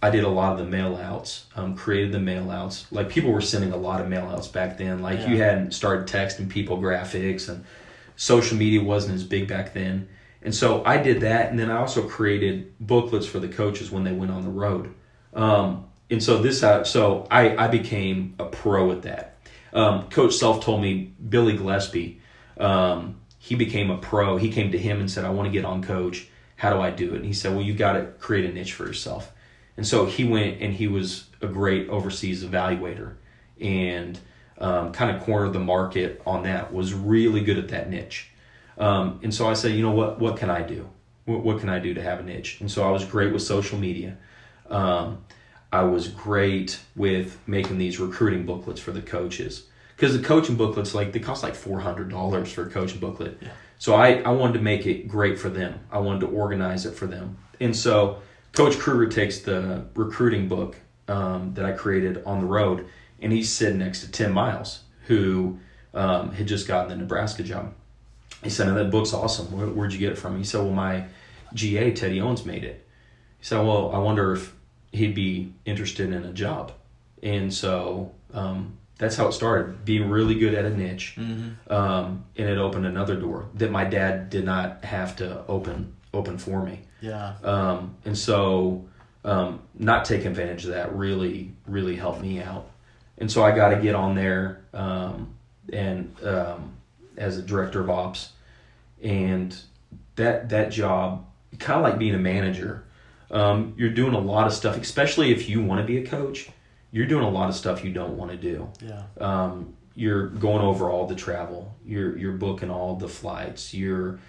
I did a lot of the mail outs, created the mail outs. Like, people were sending a lot of mail outs back then. Like, you hadn't started texting people graphics, and social media wasn't as big back then. And so I did that. And then I also created booklets for the coaches when they went on the road. And so I became a pro at that. Coach Self told me, Billy Gillespie, he became a pro. He came to him and said, I want to get on coach. How do I do it? And he said, well, you've got to create a niche for yourself. And so he went and he was a great overseas evaluator and kind of cornered the market on that, was really good at that niche. And so I said, what can I do? What can I do to have a niche? And so I was great with social media. I was great with making these recruiting booklets for the coaches. Because the coaching booklets, they cost like $400 for a coaching booklet. Yeah. So I wanted to make it great for them. I wanted to organize it for them. And so Coach Kruger takes the recruiting book that I created on the road, and he's sitting next to Tim Miles, who had just gotten the Nebraska job. He said, "That book's awesome. Where'd you get it from?" He said, "Well, my GA, Teddy Owens, made it." He said, "Well, I wonder if he'd be interested in a job." And so that's how it started, being really good at a niche. Mm-hmm. And it opened another door that my dad did not have to open for me. Yeah. And so not taking advantage of that really, really helped me out. And so I got to get on there and as a director of ops. And that job, kind of like being a manager, you're doing a lot of stuff, especially if you want to be a coach. You're doing a lot of stuff you don't want to do. Yeah. You're going over all the travel. You're booking all the flights. You're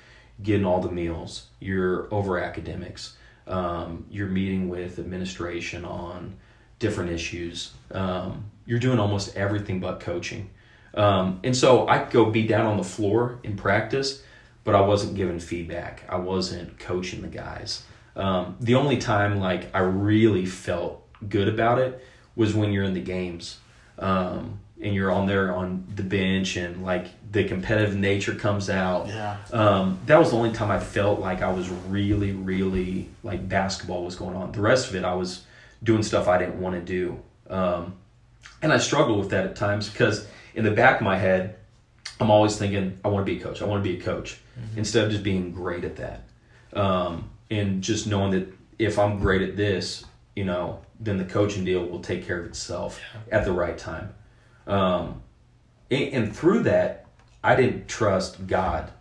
getting all the meals. You're over academics. You're meeting with administration on different issues. You're doing almost everything but coaching. And so I could go be down on the floor in practice, but I wasn't giving feedback. I wasn't coaching the guys. The only time I really felt good about it was when you're in the games, and you're on there on the bench, and the competitive nature comes out. Yeah. That was the only time I felt like I was really, really basketball was going on. The rest of it, I was doing stuff I didn't want to do, and I struggled with that at times because in the back of my head, I'm always thinking, I want to be a coach. I want to be a coach, instead of just being great at that, and just knowing that if I'm great at this, then the coaching deal will take care of itself at the right time. And through that, I didn't trust God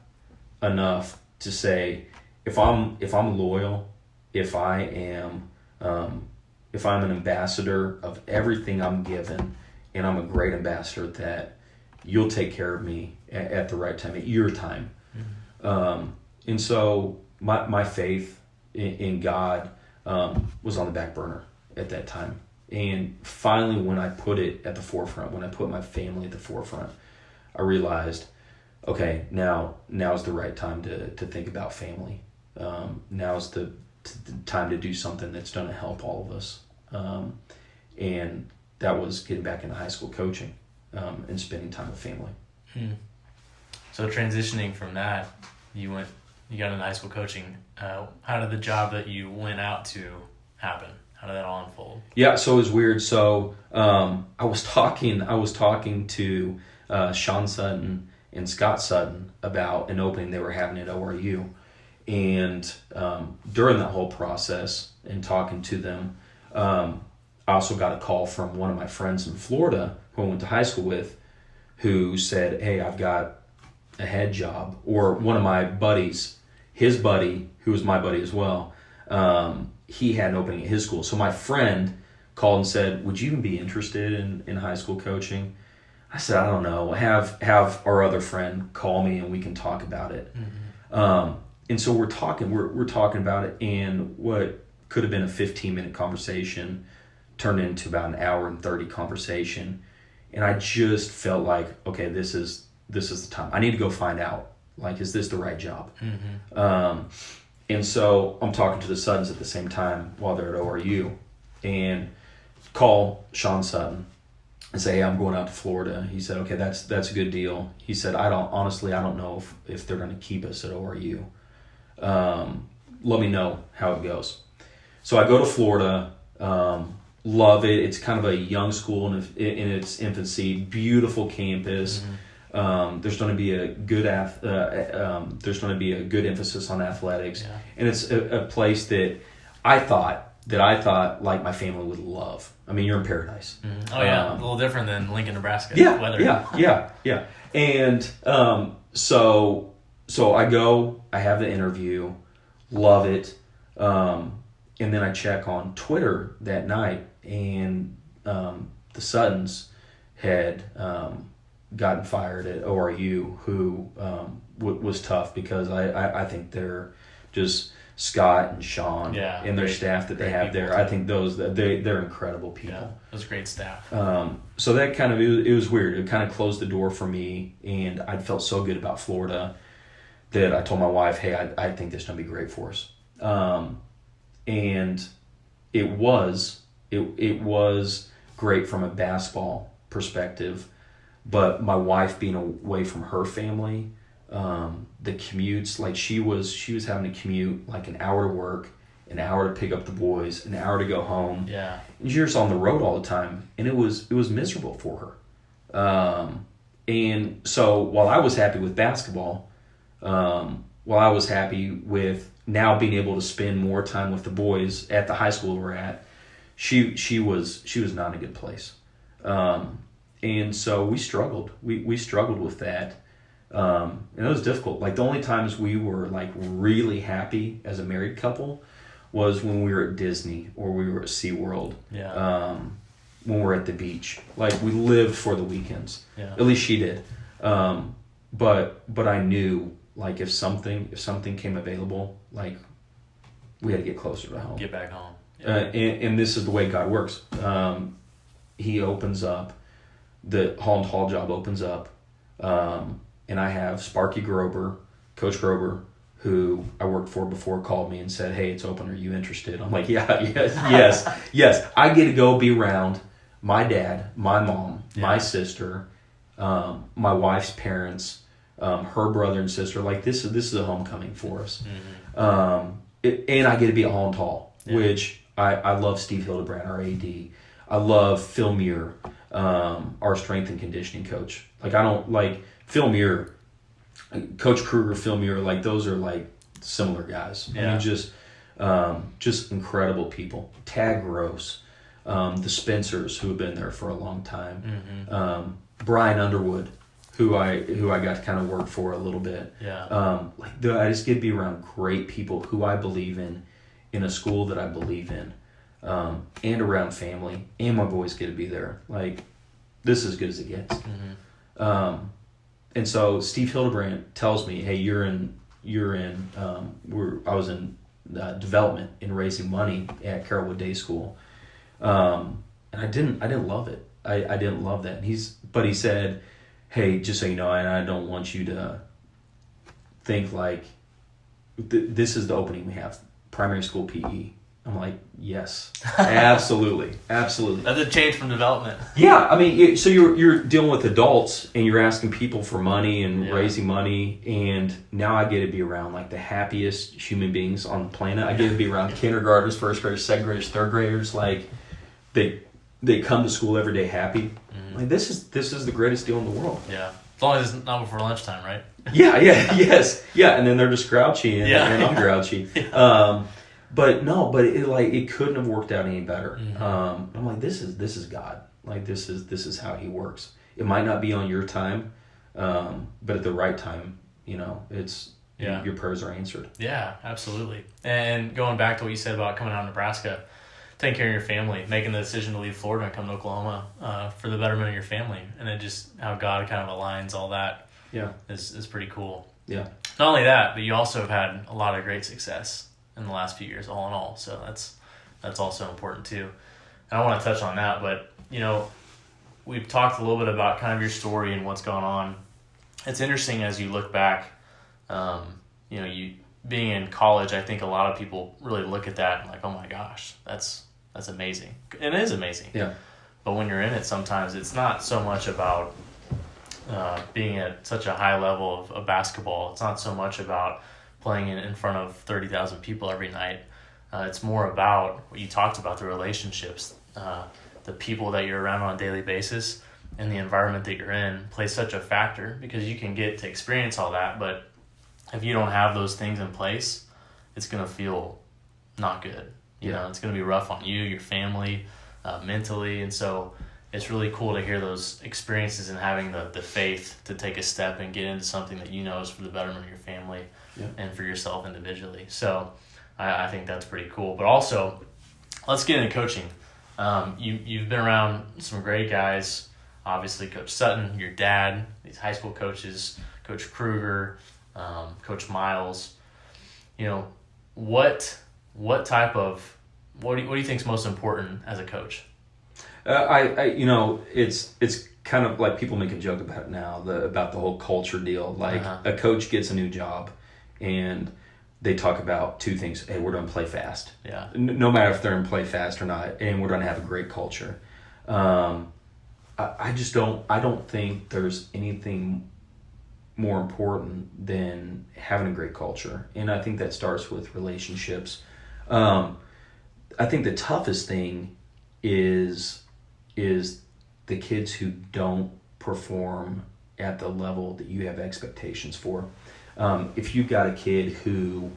enough to say, if I'm loyal, if I'm an ambassador of everything I'm given, and I'm a great ambassador, that you'll take care of me at the right time, at your time. Mm-hmm. And so my faith in God was on the back burner at that time. And finally, when I put it at the forefront, when I put my family at the forefront, I realized, okay, now's the right time to think about family. Now's the time to do something that's going to help all of us. And that was getting back into high school coaching and spending time with family. So transitioning from that, you got into high school coaching. How did the job that you went out to happen? How did that all unfold? Yeah, so it was weird. So I was talking to Sean Sutton and Scott Sutton about an opening they were having at ORU. And during that whole process and talking to them, I also got a call from one of my friends in Florida who I went to high school with, who said, "Hey, I've got a head job." Or one of my buddies, his buddy, who was my buddy as well, he had an opening at his school. So my friend called and said, "Would you even be interested in high school coaching?" I said, "I don't know. Have our other friend call me and we can talk about it." Mm-hmm. And so we're talking about it, and what could have been a 15-minute conversation turned into about an hour and 30 conversation. And I just felt like, okay, this is the time. I need to go find out, is this the right job? Mm-hmm. And so I'm talking to the Suttons at the same time while they're at ORU, and call Sean Sutton and say, "Hey, I'm going out to Florida." He said, "Okay, that's a good deal." He said, I don't know if they're going to keep us at ORU. Let me know how it goes." So I go to Florida, love it. It's kind of a young school in its infancy, beautiful campus. Mm-hmm. There's going to be a good emphasis on athletics, and it's a place that I thought my family would love. I mean, you're in paradise. Mm-hmm. Oh yeah, a little different than Lincoln, Nebraska. Weather. Yeah. And so I go. I have the interview. Love it. And then I check on Twitter that night, and the Suttons had gotten fired at ORU, who was tough because I think they're just Scott and Sean and their staff that they have there. Too. I think they're incredible people. Yeah, those great staff. So that kind of, it was weird. It kind of closed the door for me, and I felt so good about Florida that I told my wife, hey, I think this is going to be great for us. And it was great from a basketball perspective, but my wife being away from her family, the commutes, like she was having to commute like an hour to work, an hour to pick up the boys, an hour to go home. Yeah. And she was on the road all the time, and it was miserable for her. And so while I was happy with basketball, while I was happy with now being able to spend more time with the boys at the high school we're at, she was not in a good place. And so we struggled. We struggled with that. And it was difficult. Like the only times we were like really happy as a married couple was when we were at Disney or we were at SeaWorld. Yeah. When we're at the beach. Like we lived for the weekends. Yeah. At least she did. But I knew like if something came available, like we had to get closer to home. Get back home. Yeah. And this is the way God works. He opens up, the Holland Hall job opens up, and I have Sparky Grober, Coach Grober, who I worked for before, called me and said, hey, it's open. Are you interested? I'm like, yes. I get to go be around my dad, my mom, my sister, my wife's parents, her brother and sister. Like this is a homecoming for us. Mm-hmm. And I get to be at Holland Hall, which I love Steve Hildebrand, our AD. I love Phil Muir, our strength and conditioning coach. Like I don't like Phil Muir, Coach Kruger, Phil Muir. Like those are like similar guys. Yeah. I mean, just incredible people. Tag Gross, the Spencers who have been there for a long time. Mm-hmm. Brian Underwood, who I got to kind of work for a little bit. Yeah. I just get to be around great people who I believe in a school that I believe in, and around family, and my boys get to be there. Like this is as good as it gets. Mm-hmm. And so Steve Hildebrand tells me, hey, I was in development in raising money at Carrollwood Day School, and I didn't love it. I didn't love that. But he said, hey, just so you know, and I don't want you to think like this is the opening we have, primary school PE. I'm like, yes, absolutely. That's a change from development. Yeah, I mean, so you're dealing with adults and you're asking people for money and raising money, and now I get to be around like the happiest human beings on the planet. I get to be around kindergartners, first graders, second graders, third graders. Like they come to school every day happy. Mm-hmm. Like this is the greatest deal in the world. Yeah, as long as it's not before lunchtime, right? Yes, and then they're just grouchy and I'm grouchy. Yeah. But it couldn't have worked out any better. Mm-hmm. I'm like, this is God. Like this is how He works. It might not be on your time, but at the right time, it's your prayers are answered. Yeah, absolutely. And going back to what you said about coming out of Nebraska, taking care of your family, making the decision to leave Florida and come to Oklahoma for the betterment of your family, and then just how God kind of aligns all that. Yeah, is pretty cool. Yeah. Not only that, but you also have had a lot of great success in the last few years, all in all. So that's also important too. And I want to touch on that, but we've talked a little bit about kind of your story and what's gone on. It's interesting as you look back. You being in college, I think a lot of people really look at that and like, oh my gosh, that's amazing. And it is amazing. Yeah. But when you're in it, sometimes it's not so much about being at such a high level of basketball. It's not so much about playing in front of 30,000 people every night. It's more about what you talked about, the relationships, the people that you're around on a daily basis, and the environment that you're in plays such a factor, because you can get to experience all that, but if you don't have those things in place, it's going to feel not good. It's going to be rough on you, your family, mentally, and so it's really cool to hear those experiences and having the faith to take a step and get into something that is for the betterment of your family and for yourself individually. So I think that's pretty cool. But also, let's get into coaching. You've been around some great guys. Obviously, Coach Sutton, your dad, these high school coaches, Coach Kruger, Coach Miles. What do you think is most important as a coach? It's kind of like people make a joke about it now, about the whole culture deal. Like a coach gets a new job and they talk about two things. Hey, we're going to play fast. Yeah. No matter if they're going to play fast or not, and we're going to have a great culture. I don't think there's anything more important than having a great culture. And I think that starts with relationships. I think the toughest thing is the kids who don't perform at the level that you have expectations for. If you've got a kid who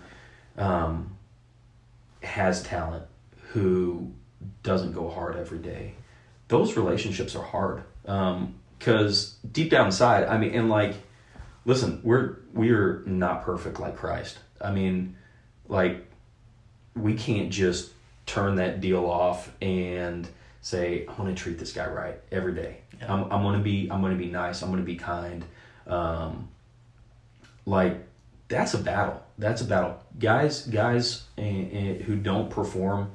has talent, who doesn't go hard every day, those relationships are hard. Because deep down inside, listen, we're not perfect like Christ. We can't just turn that deal off and say, I'm going to treat this guy right every day. Yeah. I'm going to be nice. I'm going to be kind. That's a battle. That's a battle. Guys who don't perform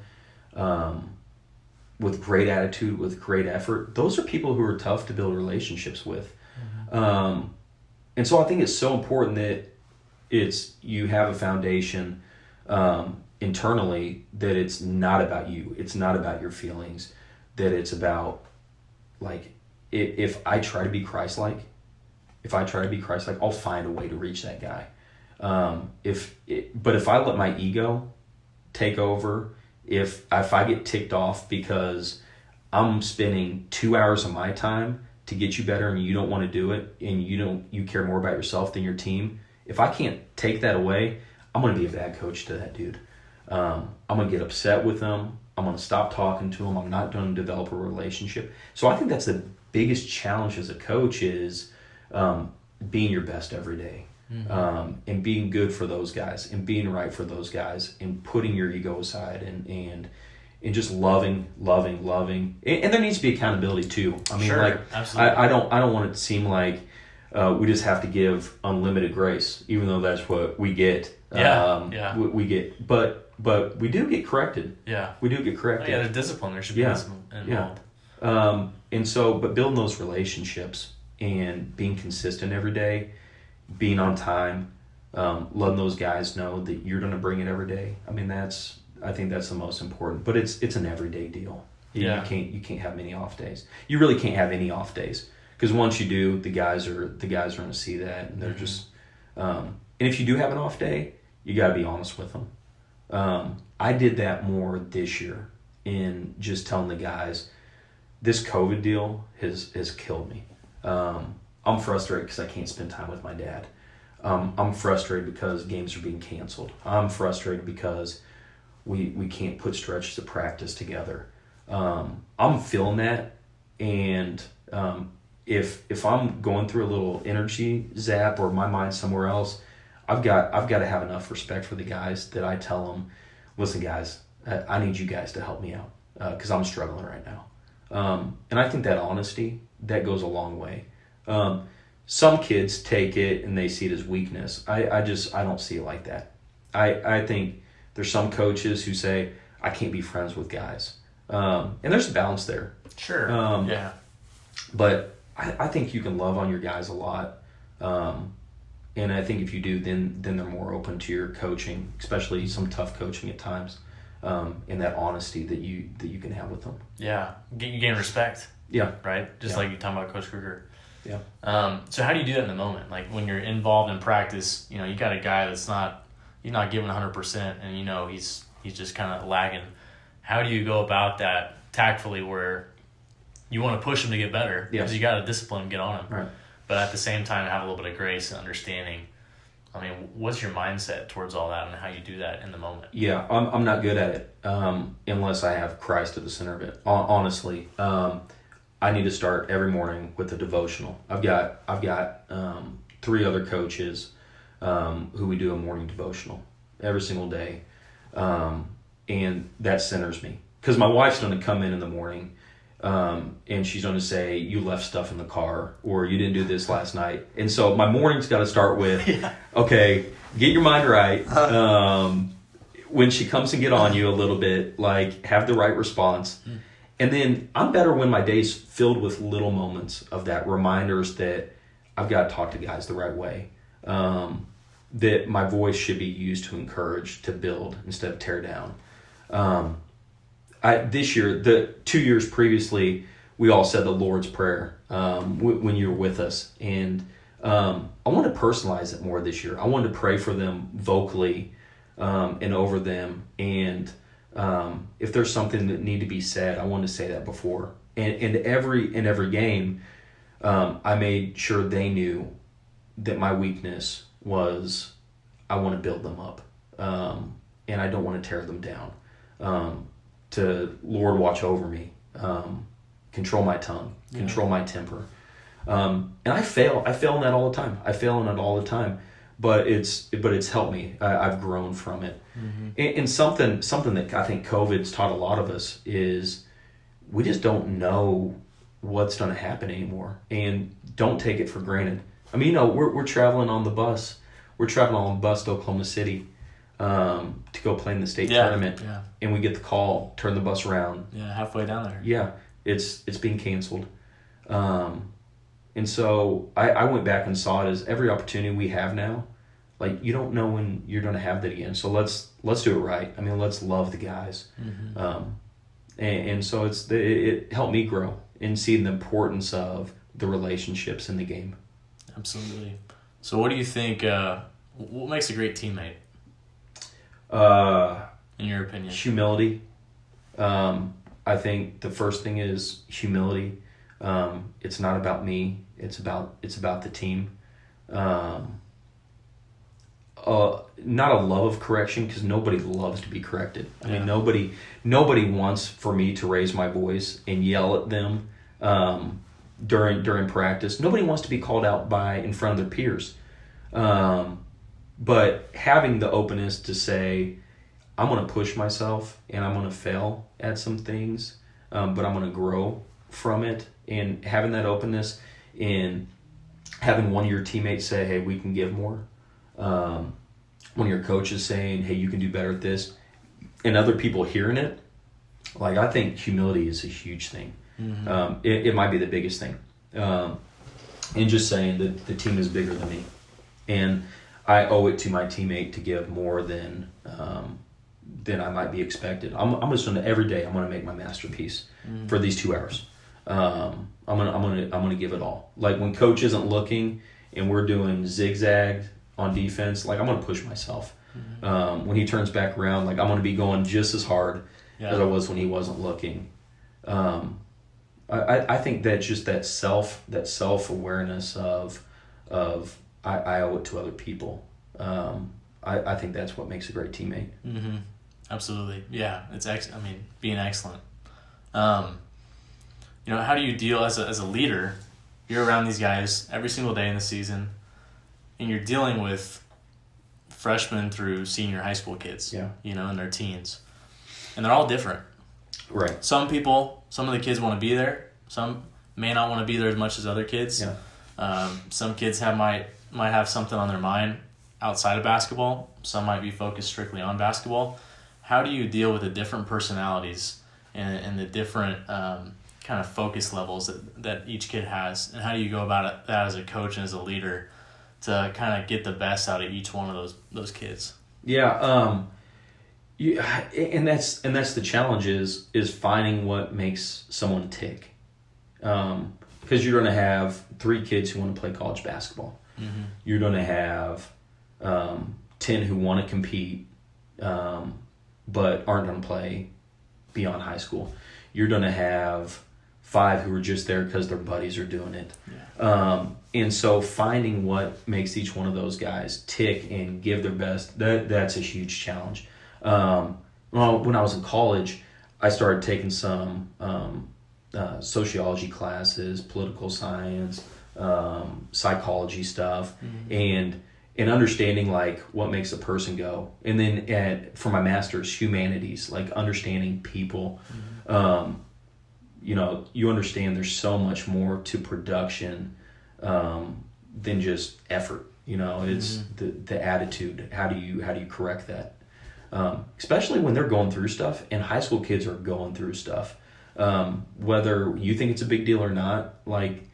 with great attitude, with great effort, those are people who are tough to build relationships with. Mm-hmm. And so I think it's so important that you have a foundation internally, that it's not about you. It's not about your feelings. That it's about, if I try to be Christ-like, I'll find a way to reach that guy. But if I let my ego take over, if I get ticked off because I'm spending 2 hours of my time to get you better and you don't want to do it, and you care more about yourself than your team, if I can't take that away, I'm going to be a bad coach to that dude. I'm going to get upset with him. I'm going to stop talking to him. I'm not going to develop a relationship. So I think that's the biggest challenge as a coach is being your best every day. Mm-hmm. And being good for those guys and being right for those guys and putting your ego aside and just loving. And there needs to be accountability too. Sure, absolutely. I don't want it to seem like we just have to give unlimited grace, even though that's what we get. We get, but we do get corrected. Yeah. We do get corrected. The discipline, there should be discipline involved. And so, but building those relationships and being consistent every day, being on time, letting those guys know that you're going to bring it every day. I think that's the most important, but it's an everyday deal. You can't have many off days. You really can't have any off days, because once you do, the guys are going to see that, and they're just, and if you do have an off day, you got to be honest with them. I did that more this year in just telling the guys, this COVID deal has killed me. I'm frustrated because I can't spend time with my dad. I'm frustrated because games are being canceled. I'm frustrated because we can't put stretches of practice together. I'm feeling that, and if I'm going through a little energy zap or my mind's somewhere else, I've got to have enough respect for the guys that I tell them, listen, guys, I need you guys to help me out because I'm struggling right now. And I think that honesty, that goes a long way. Some kids take it and they see it as weakness. I don't see it like that. I think there's some coaches who say, I can't be friends with guys. And there's a balance there. Sure. But I think you can love on your guys a lot. And I think if you do, then they're more open to your coaching, especially some tough coaching at times, and that honesty that you can have with them. Yeah, you gain respect. Yeah, right. Just like you talking about Coach Kruger. Yeah. So how do you do that in the moment? Like when you're involved in practice, you got a guy he's not giving 100%, and he's just kind of lagging. How do you go about that tactfully, where you want to push him to get better because you got to discipline him, get on him, right? But at the same time, have a little bit of grace and understanding. What's your mindset towards all that and how you do that in the moment? Yeah, I'm not good at it unless I have Christ at the center of it. Honestly, I need to start every morning with a devotional. I've got 3 other coaches who we do a morning devotional every single day. And that centers me. Because my wife's going to come in the morning, and she's going to say, you left stuff in the car, or you didn't do this last night. And so my morning's got to start with, okay, get your mind right. When she comes and get on you a little bit, like, have the right response. And then I'm better when my day's filled with little moments of that, reminders that I've got to talk to guys the right way. That my voice should be used to encourage, to build instead of tear down. This year, the 2 years previously, we all said the Lord's Prayer when you were with us. And I want to personalize it more this year. I wanted to pray for them vocally and over them. And if there's something that need to be said, I wanted to say that before. And every game, I made sure they knew that my weakness was I want to build them up. And I don't want to tear them down. To Lord, watch over me, control my tongue, control my temper. And I fail in that all the time. But it's helped me. I've grown from it. And something that I think COVID's taught a lot of us is we just don't know what's going to happen anymore, and don't take it for granted. I mean, we're traveling on the bus. We're traveling on the bus to Oklahoma City to go play in the state tournament, and we get the call, turn the bus around. Yeah, halfway down there. Yeah, it's being canceled. And so I went back and saw it as every opportunity we have now, like, you don't know when you're going to have that again. So let's do it right. I mean, let's love the guys. And so it helped me grow and see the importance of the relationships in the game. Absolutely. So what do you think, what makes a great teammate? In your opinion? Humility. I think the first thing is humility. It's not about me. It's about the team. Not a love of correction, because nobody loves to be corrected. I mean, nobody wants for me to raise my voice and yell at them during practice. Nobody wants to be called out in front of their peers. But having the openness to say, I'm going to push myself and I'm going to fail at some things, but I'm going to grow from it. And having that openness in having one of your teammates say, hey, we can give more. One of your coaches saying, hey, you can do better at this. And other people hearing it. Like, I think humility is a huge thing. It might be the biggest thing. And just saying that the team is bigger than me. And I owe it to my teammate to give more than I might be expected. I'm just going to, every day, I'm going to make my masterpiece for these 2 hours. I'm gonna give it all. Like, when coach isn't looking and we're doing zigzag on defense, like, I'm gonna push myself. When he turns back around, like, I'm gonna be going just as hard as I was when he wasn't looking. I think that just that self-awareness of I owe it to other people. I think that's what makes a great teammate. Absolutely. Yeah, it's being excellent. How do you deal as a leader? You're around these guys every single day in the season, and you're dealing with freshmen through senior high school kids, in their teens. And they're all different. Right. Some of the kids want to be there. Some may not want to be there as much as other kids. Yeah. Some kids might have something on their mind outside of basketball. Some might be focused strictly on basketball. How do you deal with the different personalities and the different kind of focus levels that each kid has, and how do you go about that as a coach and as a leader to kind of get the best out of each one of those kids? And that's the challenge is finding what makes someone tick, because you're going to have 3 kids who want to play college basketball. You're going to have 10 who want to compete but aren't going to play beyond high school. You're going to have 5 who are just there because their buddies are doing it. And so finding what makes each one of those guys tick and give their best, that's a huge challenge. When I was in college, I started taking some sociology classes, political science, psychology stuff, and and understanding like what makes a person go. And then for my master's, humanities, like understanding people. You know, you understand there's so much more to production than just effort. You know, it's the attitude. How do you correct that? Especially when they're going through stuff, and high school kids are going through stuff. Whether you think it's a big deal or not, like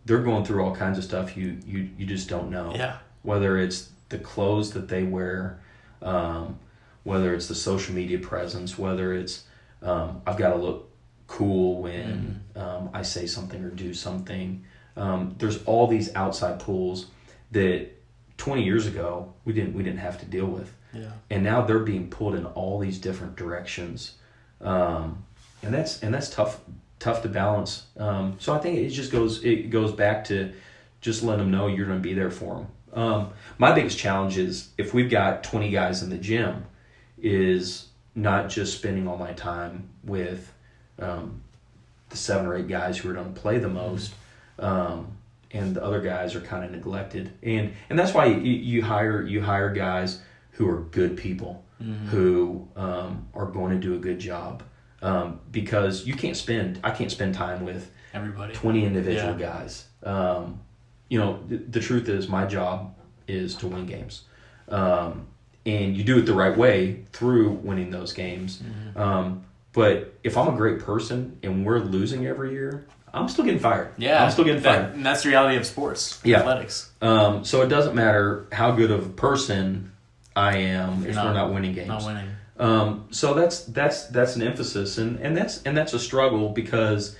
they're going through all kinds of stuff you just don't know. Yeah. Whether it's the clothes that they wear, whether it's the social media presence, whether it's I've got to look cool when I say something or do something. There's all these outside pulls that 20 years ago we didn't have to deal with. Yeah. And now they're being pulled in all these different directions. And that's tough to balance. So I think it goes back to just letting them know you're going to be there for them. My biggest challenge is if we've got 20 guys in the gym, is not just spending all my time with the 7 or 8 guys who are going to play the most, and the other guys are kind of neglected. And that's why you hire guys who are good people, who are going to do a good job. Because I can't spend time with everybody, 20 individual guys. You know, the truth is my job is to win games. And you do it the right way through winning those games. But if I'm a great person and we're losing every year, I'm still getting fired. Yeah. I'm still getting fired. And that's the reality of sports, athletics. So it doesn't matter how good of a person I am if we're not winning games. Not winning. So that's an emphasis, and that's a struggle because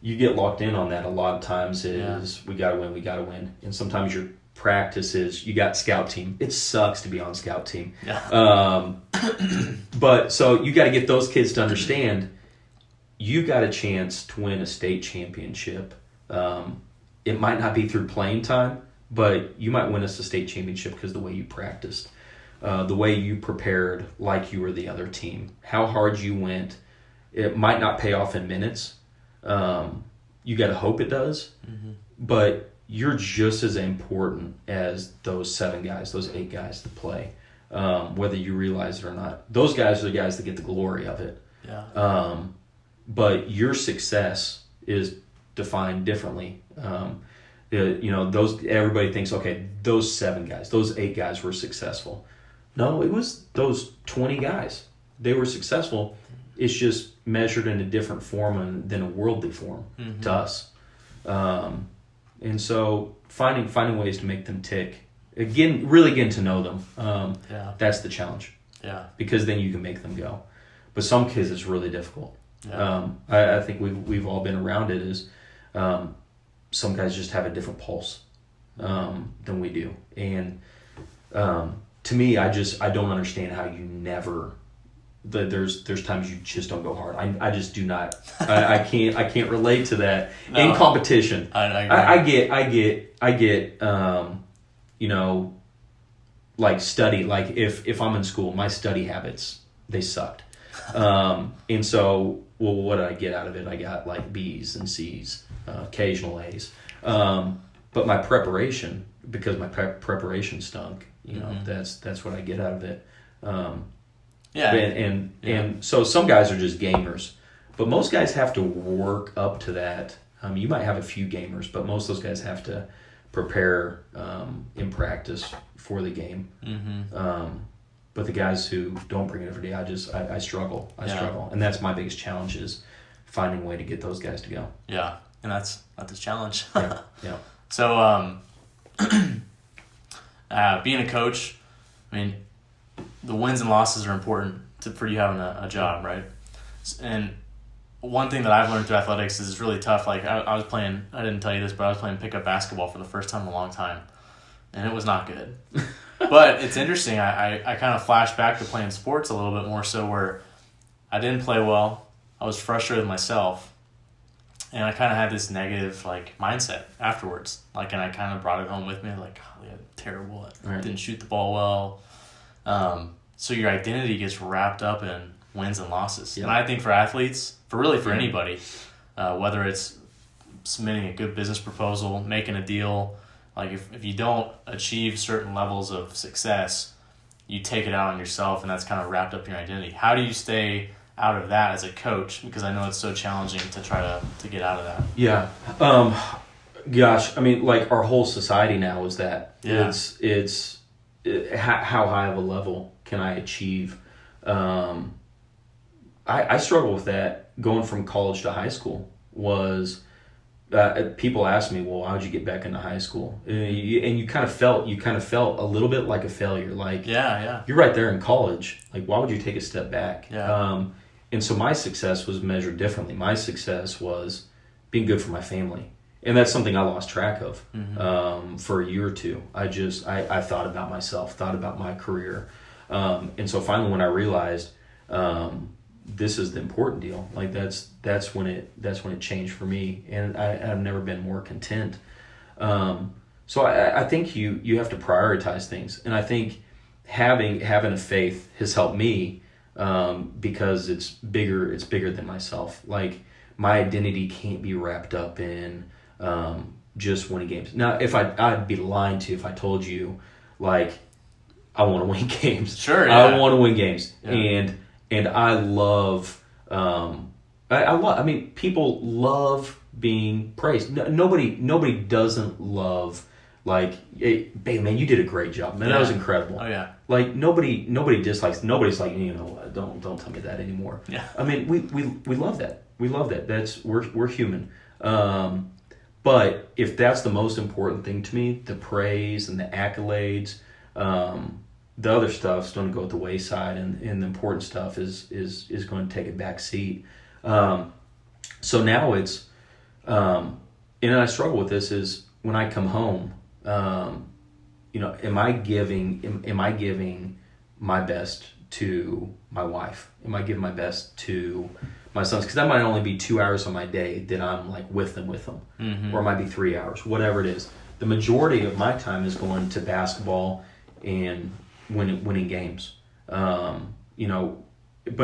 you get locked in on that a lot of times. We gotta win, and sometimes your practice is you got scout team. It sucks to be on scout team. Yeah. But so you got to get those kids to understand you've got a chance to win a state championship. It might not be through playing time, but you might win us a state championship because the way you practiced. The way you prepared like you were the other team, how hard you went. It might not pay off in minutes. You got to hope it does, but you're just as important as those 7 guys, those 8 guys that play, whether you realize it or not. Those guys are the guys that get the glory of it. Yeah. But your success is defined differently. You know, everybody thinks, okay, those 7 guys, those 8 guys were successful. No, it was those 20 guys. They were successful. It's just measured in a different form than a worldly form to us. And so finding ways to make them tick. Again, really getting to know them. That's the challenge. Yeah. Because then you can make them go. But some kids, it's really difficult. Yeah. I think we've all been around it. Is some guys just have a different pulse than we do. And to me, I don't understand how you never. There's times you just don't go hard. I just do not. I can't relate to that in competition. I get. You know, like study. Like if I'm in school, my study habits they sucked. And so, well, what did I get out of it? I got like B's and C's, occasional A's. But my preparation, because my preparation stunk. You know, that's what I get out of it. And so some guys are just gamers, but most guys have to work up to that. You might have a few gamers, but most of those guys have to prepare in practice for the game. But the guys who don't bring it every day, I struggle. I struggle, and that's my biggest challenge is finding a way to get those guys to go. Yeah, and that's the challenge. Yeah. So, being a coach, I mean, the wins and losses are important for you having a job, right? And one thing that I've learned through athletics is it's really tough. Like I was playing, I didn't tell you this, but I was playing pickup basketball for the first time in a long time, and it was not good. But it's interesting. I kind of flash back to playing sports a little bit more so where I didn't play well. I was frustrated with myself. And I kind of had this negative like mindset afterwards. Like, and I kind of brought it home with me. Like, oh, yeah, terrible. I didn't shoot the ball well. So your identity gets wrapped up in wins and losses. And I think for athletes, for anybody, whether it's submitting a good business proposal, making a deal, like if you don't achieve certain levels of success, you take it out on yourself, and that's kind of wrapped up in your identity. How do you stay out of that as a coach? Because I know it's so challenging to try to get out of that. Yeah. Gosh, I mean, like our whole society now is that. Yeah. It's how high of a level can I achieve? I struggle with that going from college to high school. Was people ask me, well, how'd you get back into high school? And you kind of felt a little bit like a failure. Like, Yeah. you're right there in college. Like, why would you take a step back? Yeah. And so my success was measured differently. My success was being good for my family. And that's something I lost track of for a year or two. I thought about myself, thought about my career. And so finally when I realized this is the important deal, like that's when it changed for me. And I've never been more content. So I think you have to prioritize things. And I think having a faith has helped me because it's bigger than myself. Like my identity can't be wrapped up in just winning games. Now, if I'd be lying to you if I told you, like, I want to win games. Sure, yeah. I want to win games, Yeah. and I love. I mean, people love being praised. Nobody doesn't love, like, hey, babe, man, you did a great job, man. Yeah. That was incredible. Oh yeah. Like nobody dislikes. Nobody's like, don't tell me that anymore. Yeah. I mean, we love that. We love that. We're human. But if that's the most important thing to me, the praise and the accolades, the other stuff's going to go at the wayside, and the important stuff is going to take a back seat. So now it's, and I struggle with this, is when I come home, am I giving my best to my wife? Am I giving my best to my sons? Because that might only be 2 hours of my day that I'm like with them, or it might be 3 hours, whatever it is. The majority of my time is going to basketball and winning games. But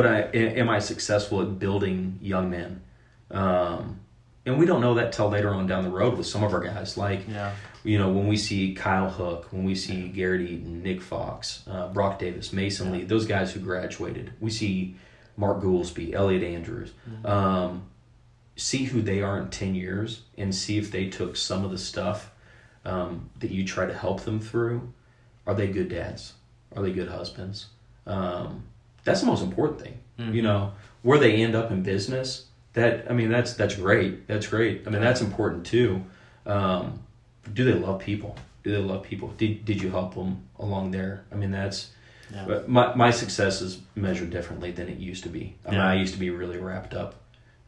am I successful at building young men? And we don't know that till later on down the road with some of our guys. Like, when we see Kyle Hook, when we see Garrett Eaton, Nick Fox, Brock Davis, Mason Lee, those guys who graduated. We see Mark Goolsby, Elliot Andrews. See who they are in 10 years and see if they took some of the stuff that you try to help them through. Are they good dads? Are they good husbands? That's the most important thing. Where they end up in business, that's great. That's great. I mean, that's important too. Do they love people? Did you help them along there? I mean, but my success is measured differently than it used to be. I mean, I used to be really wrapped up,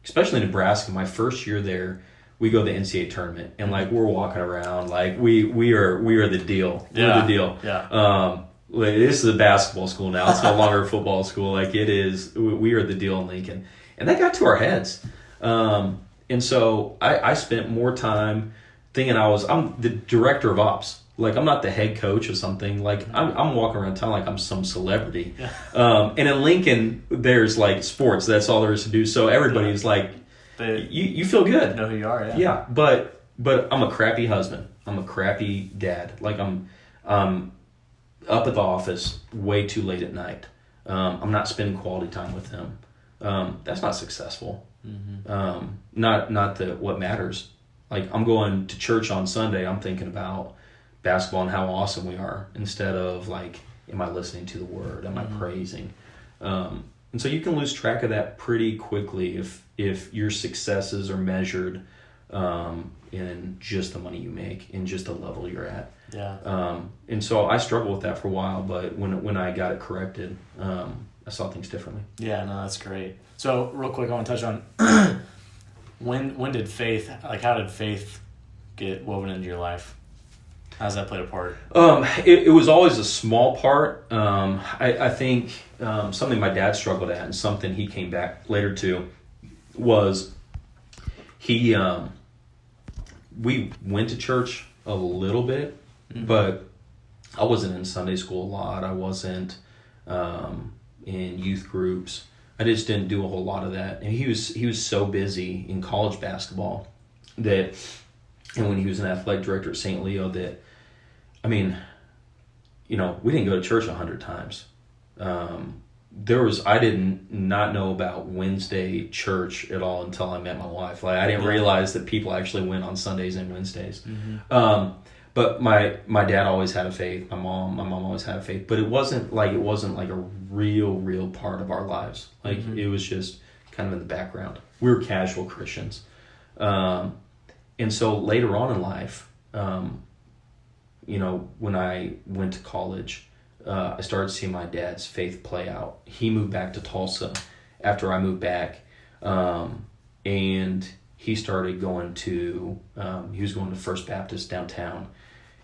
especially in Nebraska. My first year there, we go to the NCAA tournament, and like we're walking around like we are the deal. We're the deal. Yeah. This is a basketball school now. It's no longer a football school. Like it is, we are the deal in Lincoln, and that got to our heads. And so I spent more time thinking I'm the director of ops. Like I'm not the head coach or something. Like I'm walking around town like I'm some celebrity. Yeah. And in Lincoln, there's like sports. That's all there is to do. So everybody's like, you feel good. Know who you are. Yeah. Yeah. But I'm a crappy husband. I'm a crappy dad. Like I'm up at the office way too late at night. I'm not spending quality time with him. That's not successful. Mm-hmm. Not what matters. Like I'm going to church on Sunday. I'm thinking about basketball and how awesome we are instead of like, am I listening to the word? Am I praising? And so you can lose track of that pretty quickly if your successes are measured in just the money you make, in just the level you're at. Yeah. And so I struggled with that for a while, but when I got it corrected, I saw things differently. Yeah, no, that's great. So real quick, I want to touch on when did faith, like how did faith get woven into your life? How does that play a part? It was always a small part. I think something my dad struggled at and something he came back later to was we went to church a little bit, but I wasn't in Sunday school a lot. I wasn't in youth groups. I just didn't do a whole lot of that. And he was so busy in college basketball that and when he was an athletic director at St. Leo, that, I mean, you know, we didn't go to church 100 times. I didn't not know about Wednesday church at all until I met my wife. Like, I didn't realize that people actually went on Sundays and Wednesdays. But my dad always had a faith. My mom always had a faith. But it wasn't like a real part of our lives. Like, it was just kind of in the background. We were casual Christians. And so later on in life, you know, when I went to college, I started seeing my dad's faith play out. He moved back to Tulsa after I moved back. And he started going to, he was going to First Baptist downtown.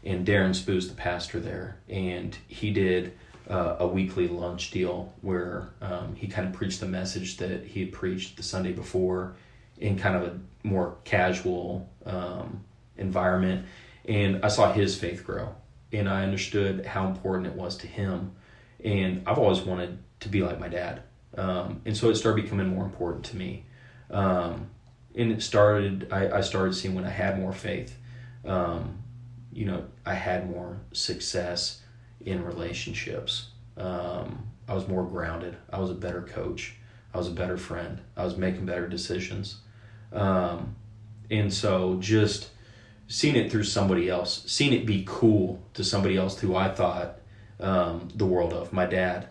And Darren Spoo's the pastor there. And he did a weekly lunch deal where he kind of preached the message that he had preached the Sunday before in kind of a more casual environment. And I saw his faith grow. And I understood how important it was to him. And I've always wanted to be like my dad. And so it started becoming more important to me. And it started, I started seeing when I had more faith, you know, I had more success in relationships. I was more grounded. I was a better coach. I was a better friend. I was making better decisions. And so just seeing it through somebody else, seeing it be cool to somebody else who I thought the world of, my dad,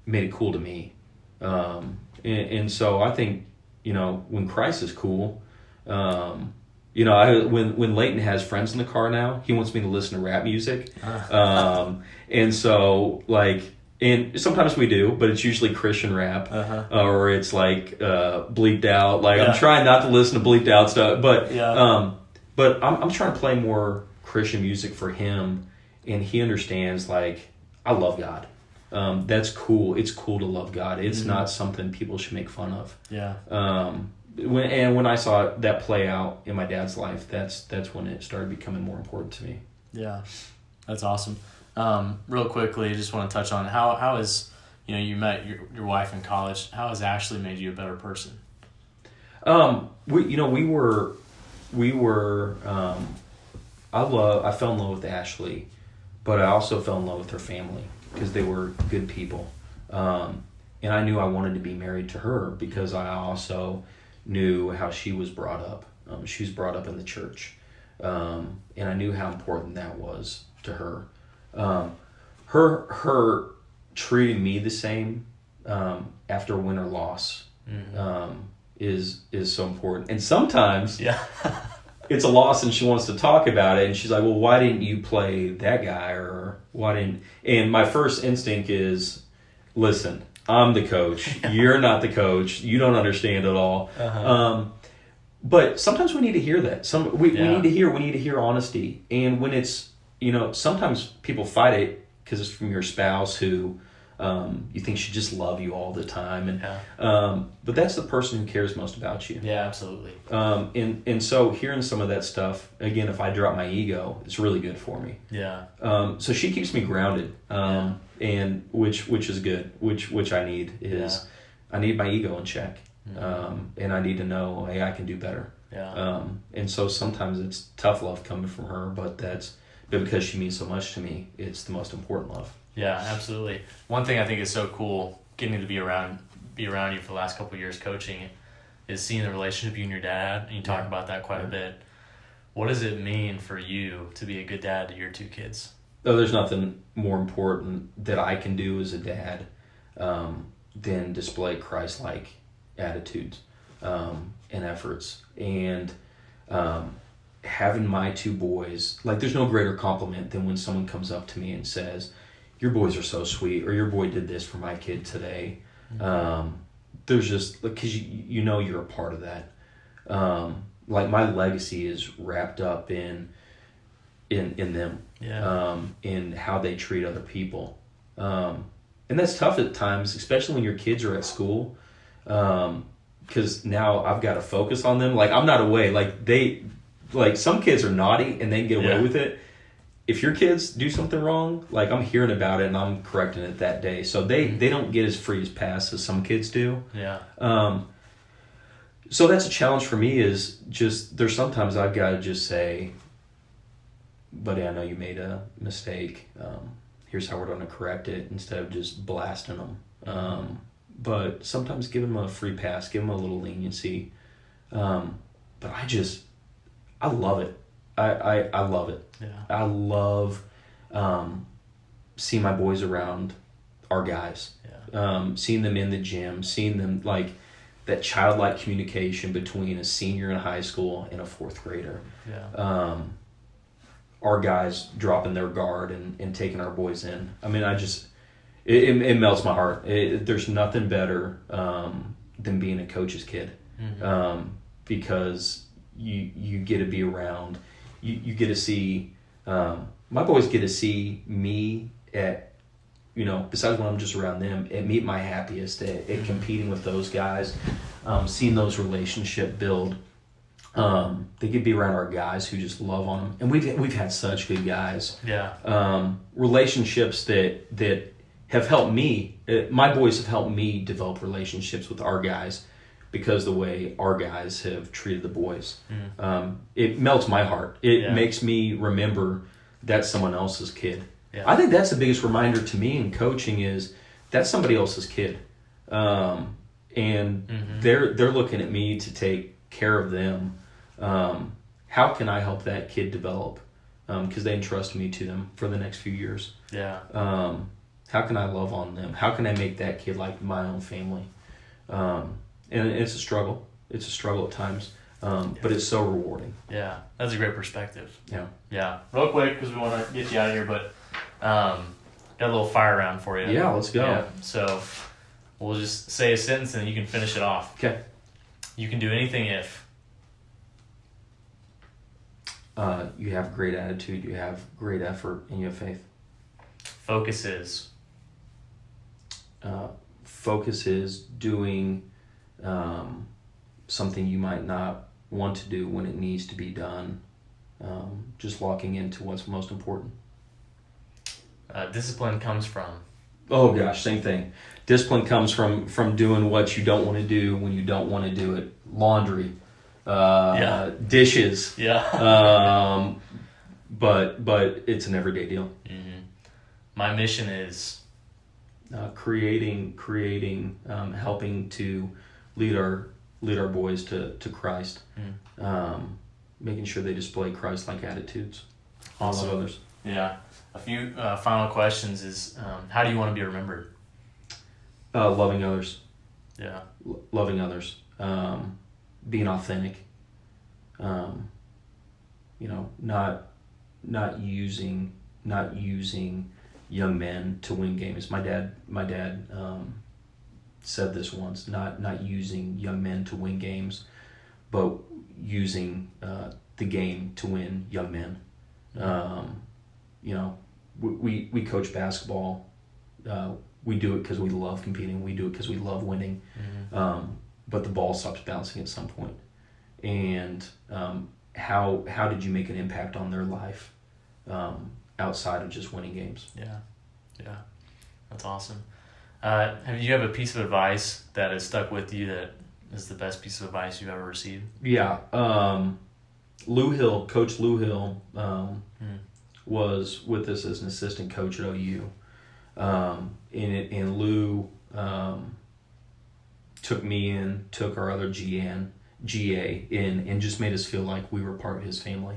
made it cool to me. And so I think, you know, when Christ is cool, you know, when Leighton has friends in the car now, he wants me to listen to rap music. And so, like, and sometimes we do, but it's usually Christian rap, or it's like bleeped out. Like, I'm trying not to listen to bleeped out stuff, but I'm trying to play more Christian music for him, and he understands, like, I love God. That's cool. It's cool to love God. It's not something people should make fun of. When I saw that play out in my dad's life, that's when it started becoming more important to me. Yeah, that's awesome. Real quickly, I just want to touch on how is, you know, you met your wife in college. How has Ashley made you a better person? We were. I fell in love with Ashley, but I also fell in love with her family because they were good people. And I knew I wanted to be married to her because I also knew how she was brought up. She was brought up in the church. And I knew how important that was to her. Her treating me the same after win or loss is so important. And sometimes it's a loss and she wants to talk about it, and she's like, well, why didn't you play that guy, or why didn't... And my first instinct is, listen, I'm the coach. You're not the coach. You don't understand at all. But sometimes we need to hear that. We need to hear honesty. And when it's, you know, sometimes people fight it because it's from your spouse who you think should just love you all the time. And but that's the person who cares most about you. Yeah, absolutely. And so hearing some of that stuff, again, if I drop my ego, it's really good for me. So she keeps me grounded. And which is good, which I need is I need my ego in check. And I need to know, hey, I can do better. And so sometimes it's tough love coming from her, but because she means so much to me, it's the most important love. Yeah, absolutely. One thing I think is so cool, getting to be around you for the last couple of years coaching, is seeing the relationship you and your dad, and you talk about that quite a bit. What does it mean for you to be a good dad to your two kids? Oh, there's nothing more important that I can do as a dad than display Christ-like attitudes and efforts. And having my two boys, like, there's no greater compliment than when someone comes up to me and says, your boys are so sweet, or your boy did this for my kid today. There's just, because you know you're a part of that. Like, my legacy is wrapped up in them, in how they treat other people. And that's tough at times, especially when your kids are at school, because now I've got to focus on them. Like, I'm not away. Like some kids are naughty and they can get away with it. If your kids do something wrong, like, I'm hearing about it and I'm correcting it that day. So they don't get as free as pass as some kids do. So that's a challenge for me, is just there's sometimes I've got to just say, buddy, I know you made a mistake. Here's how we're going to correct it, instead of just blasting them. But sometimes give them a free pass, give them a little leniency. But I love it. I love it. Yeah. I love seeing my boys around our guys. Yeah. Seeing them in the gym, seeing them like that childlike communication between a senior in high school and a fourth grader. Yeah. Our guys dropping their guard and taking our boys in. I mean, it melts my heart. There's nothing better than being a coach's kid, because you get to be around. You get to see, my boys get to see me at, besides when I'm just around them, at meet my happiest, at competing with those guys, seeing those relationships build. They get to be around our guys who just love on them, and we've had such good guys. Yeah. Relationships that have helped me. My boys have helped me develop relationships with our guys, because the way our guys have treated the boys. It melts my heart. It makes me remember that's someone else's kid. Yeah. I think that's the biggest reminder to me in coaching, is that's somebody else's kid, and they're looking at me to take care of them. How can I help that kid develop? Because they entrust me to them for the next few years. Yeah. How can I love on them? How can I make that kid like my own family? And it's a struggle. It's a struggle at times, but it's so rewarding. Yeah, that's a great perspective. Yeah. Yeah. Real quick, because we want to get you out of here, but got a little fire round for you. Yeah, let's go. Yeah. So we'll just say a sentence and you can finish it off. Okay. You can do anything if. You have great attitude, you have great effort, and you have faith. Focus is. Focus is doing something you might not want to do when it needs to be done. Just locking into what's most important. Discipline comes from. Oh gosh, same thing. Discipline comes from doing what you don't want to do when you don't want to do it. Laundry, dishes. Yeah. But it's an everyday deal. My mission is creating, helping to lead our boys to Christ. Making sure they display Christ-like attitudes. Awesome. Love others. Yeah. A few final questions is, how do you want to be remembered? Loving others. Yeah. Loving others. Being authentic. Not using young men to win games. My dad said this once. Not using young men to win games, but using the game to win young men. We coach basketball. We do it because we love competing. We do it because we love winning. But the ball stops bouncing at some point. And how did you make an impact on their life outside of just winning games? Yeah, that's awesome. Have you have a piece of advice that has stuck with you that is the best piece of advice you've ever received? Yeah, Coach Lou Hill was with us as an assistant coach at OU, and Lou took me in, took our other GA in, and just made us feel like we were part of his family.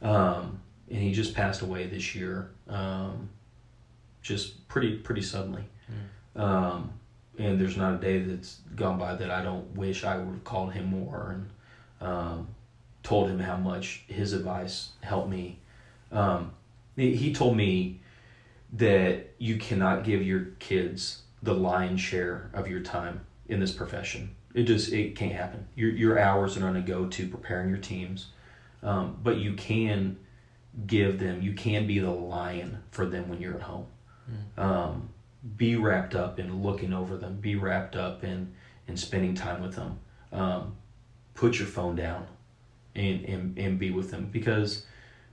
And he just passed away this year, just pretty suddenly. And there's not a day that's gone by that I don't wish I would have called him more and told him how much his advice helped me. He told me that you cannot give your kids the lion's share of your time in this profession. It can't happen. Your hours are going to go to preparing your teams, but you can give them. You can be the lion for them when you're at home. Be wrapped up in looking over them. Be wrapped up in spending time with them. Put your phone down and be with them, because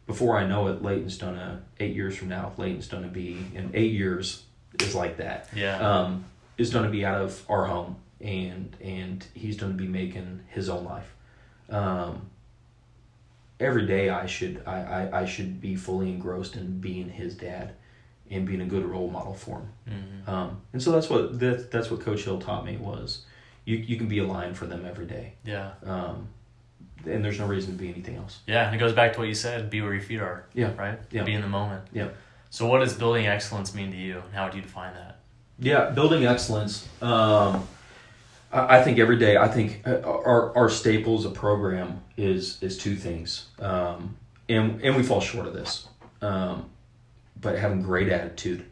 before I know it, Layton's gonna 8 years from now. Layton's gonna be in 8 years is like that. Yeah. Is gonna be out of our home, and he's going to be making his own life. Every day I should be fully engrossed in being his dad and being a good role model for him. Mm-hmm. And so that's what Coach Hill taught me was you can be a lion for them every day. Yeah. And there's no reason to be anything else. Yeah, and it goes back to what you said, be where your feet are. Yeah. Right? Yeah. Be in the moment. Yeah. So what does building excellence mean to you? And how would you define that? Yeah, building excellence. I think every day, our staple as a program is two things. And we fall short of this. But having great attitude,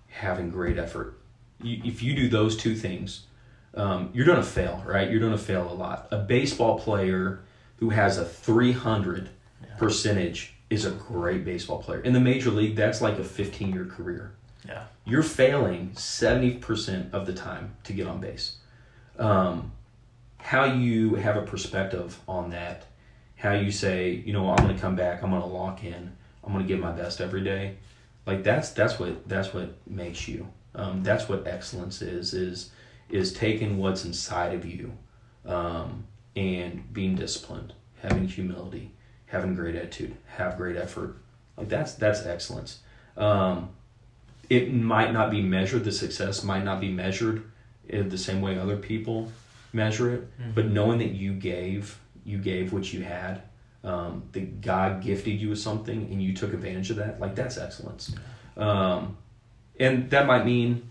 having great effort. If you do those two things, you're going to fail, right? You're going to fail a lot. A baseball player who has a 300 percentage is a great baseball player. In the major league, that's like a 15-year career. Yeah. You're failing 70% of the time to get on base. How you have a perspective on that, how you say, I'm going to come back, I'm going to lock in, I'm going to give my best every day. Like that's what makes you. That's what excellence is taking what's inside of you, and being disciplined, having humility, having great attitude, have great effort. Like that's excellence. It might not be measured. The success might not be measured in the same way other people measure it. Mm-hmm. But knowing that you gave what you had, that God gifted you with something and you took advantage of that, like that's excellence. And that might mean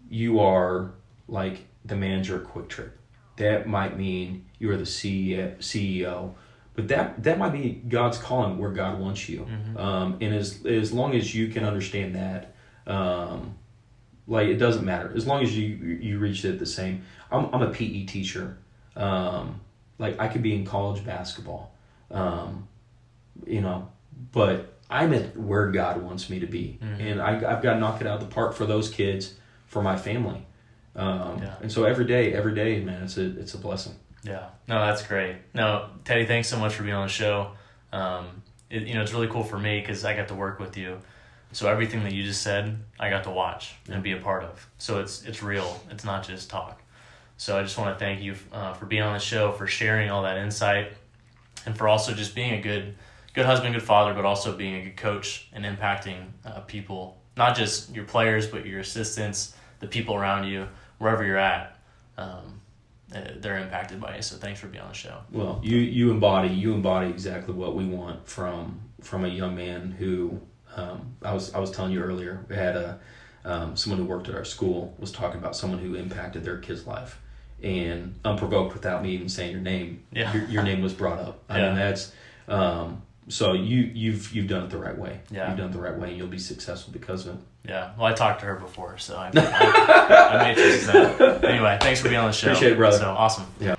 you are like the manager of Quick Trip. That might mean you are the CEO. But that might be God's calling where God wants you. Mm-hmm. And as long as you can understand that, like it doesn't matter. As long as you reach it the same. I'm a PE teacher. Like I could be in college basketball, but I'm at where God wants me to be. Mm-hmm. And I've got to knock it out of the park for those kids, for my family. And so every day, man, it's a blessing. Yeah, no, that's great. No, Teddy, thanks so much for being on the show. It's really cool for me because I got to work with you. So everything that you just said, I got to watch and be a part of. So it's real. It's not just talk. So I just want to thank you for being on the show, for sharing all that insight, and for also just being a good husband, good father, but also being a good coach and impacting people, not just your players, but your assistants, the people around you, wherever you're at. They're impacted by you. So thanks for being on the show. Well, you embody exactly what we want from a young man who I was telling you earlier. We had someone who worked at our school was talking about someone who impacted their kid's life, and unprovoked, without me even saying your name, your name was brought up. I mean that's so you've done it the right way. Yeah. You've done it the right way, and you'll be successful because of it. Yeah. Well, I talked to her before, so I made sure she's that. Anyway, thanks for being on the show. Appreciate it, brother. So awesome. Yeah.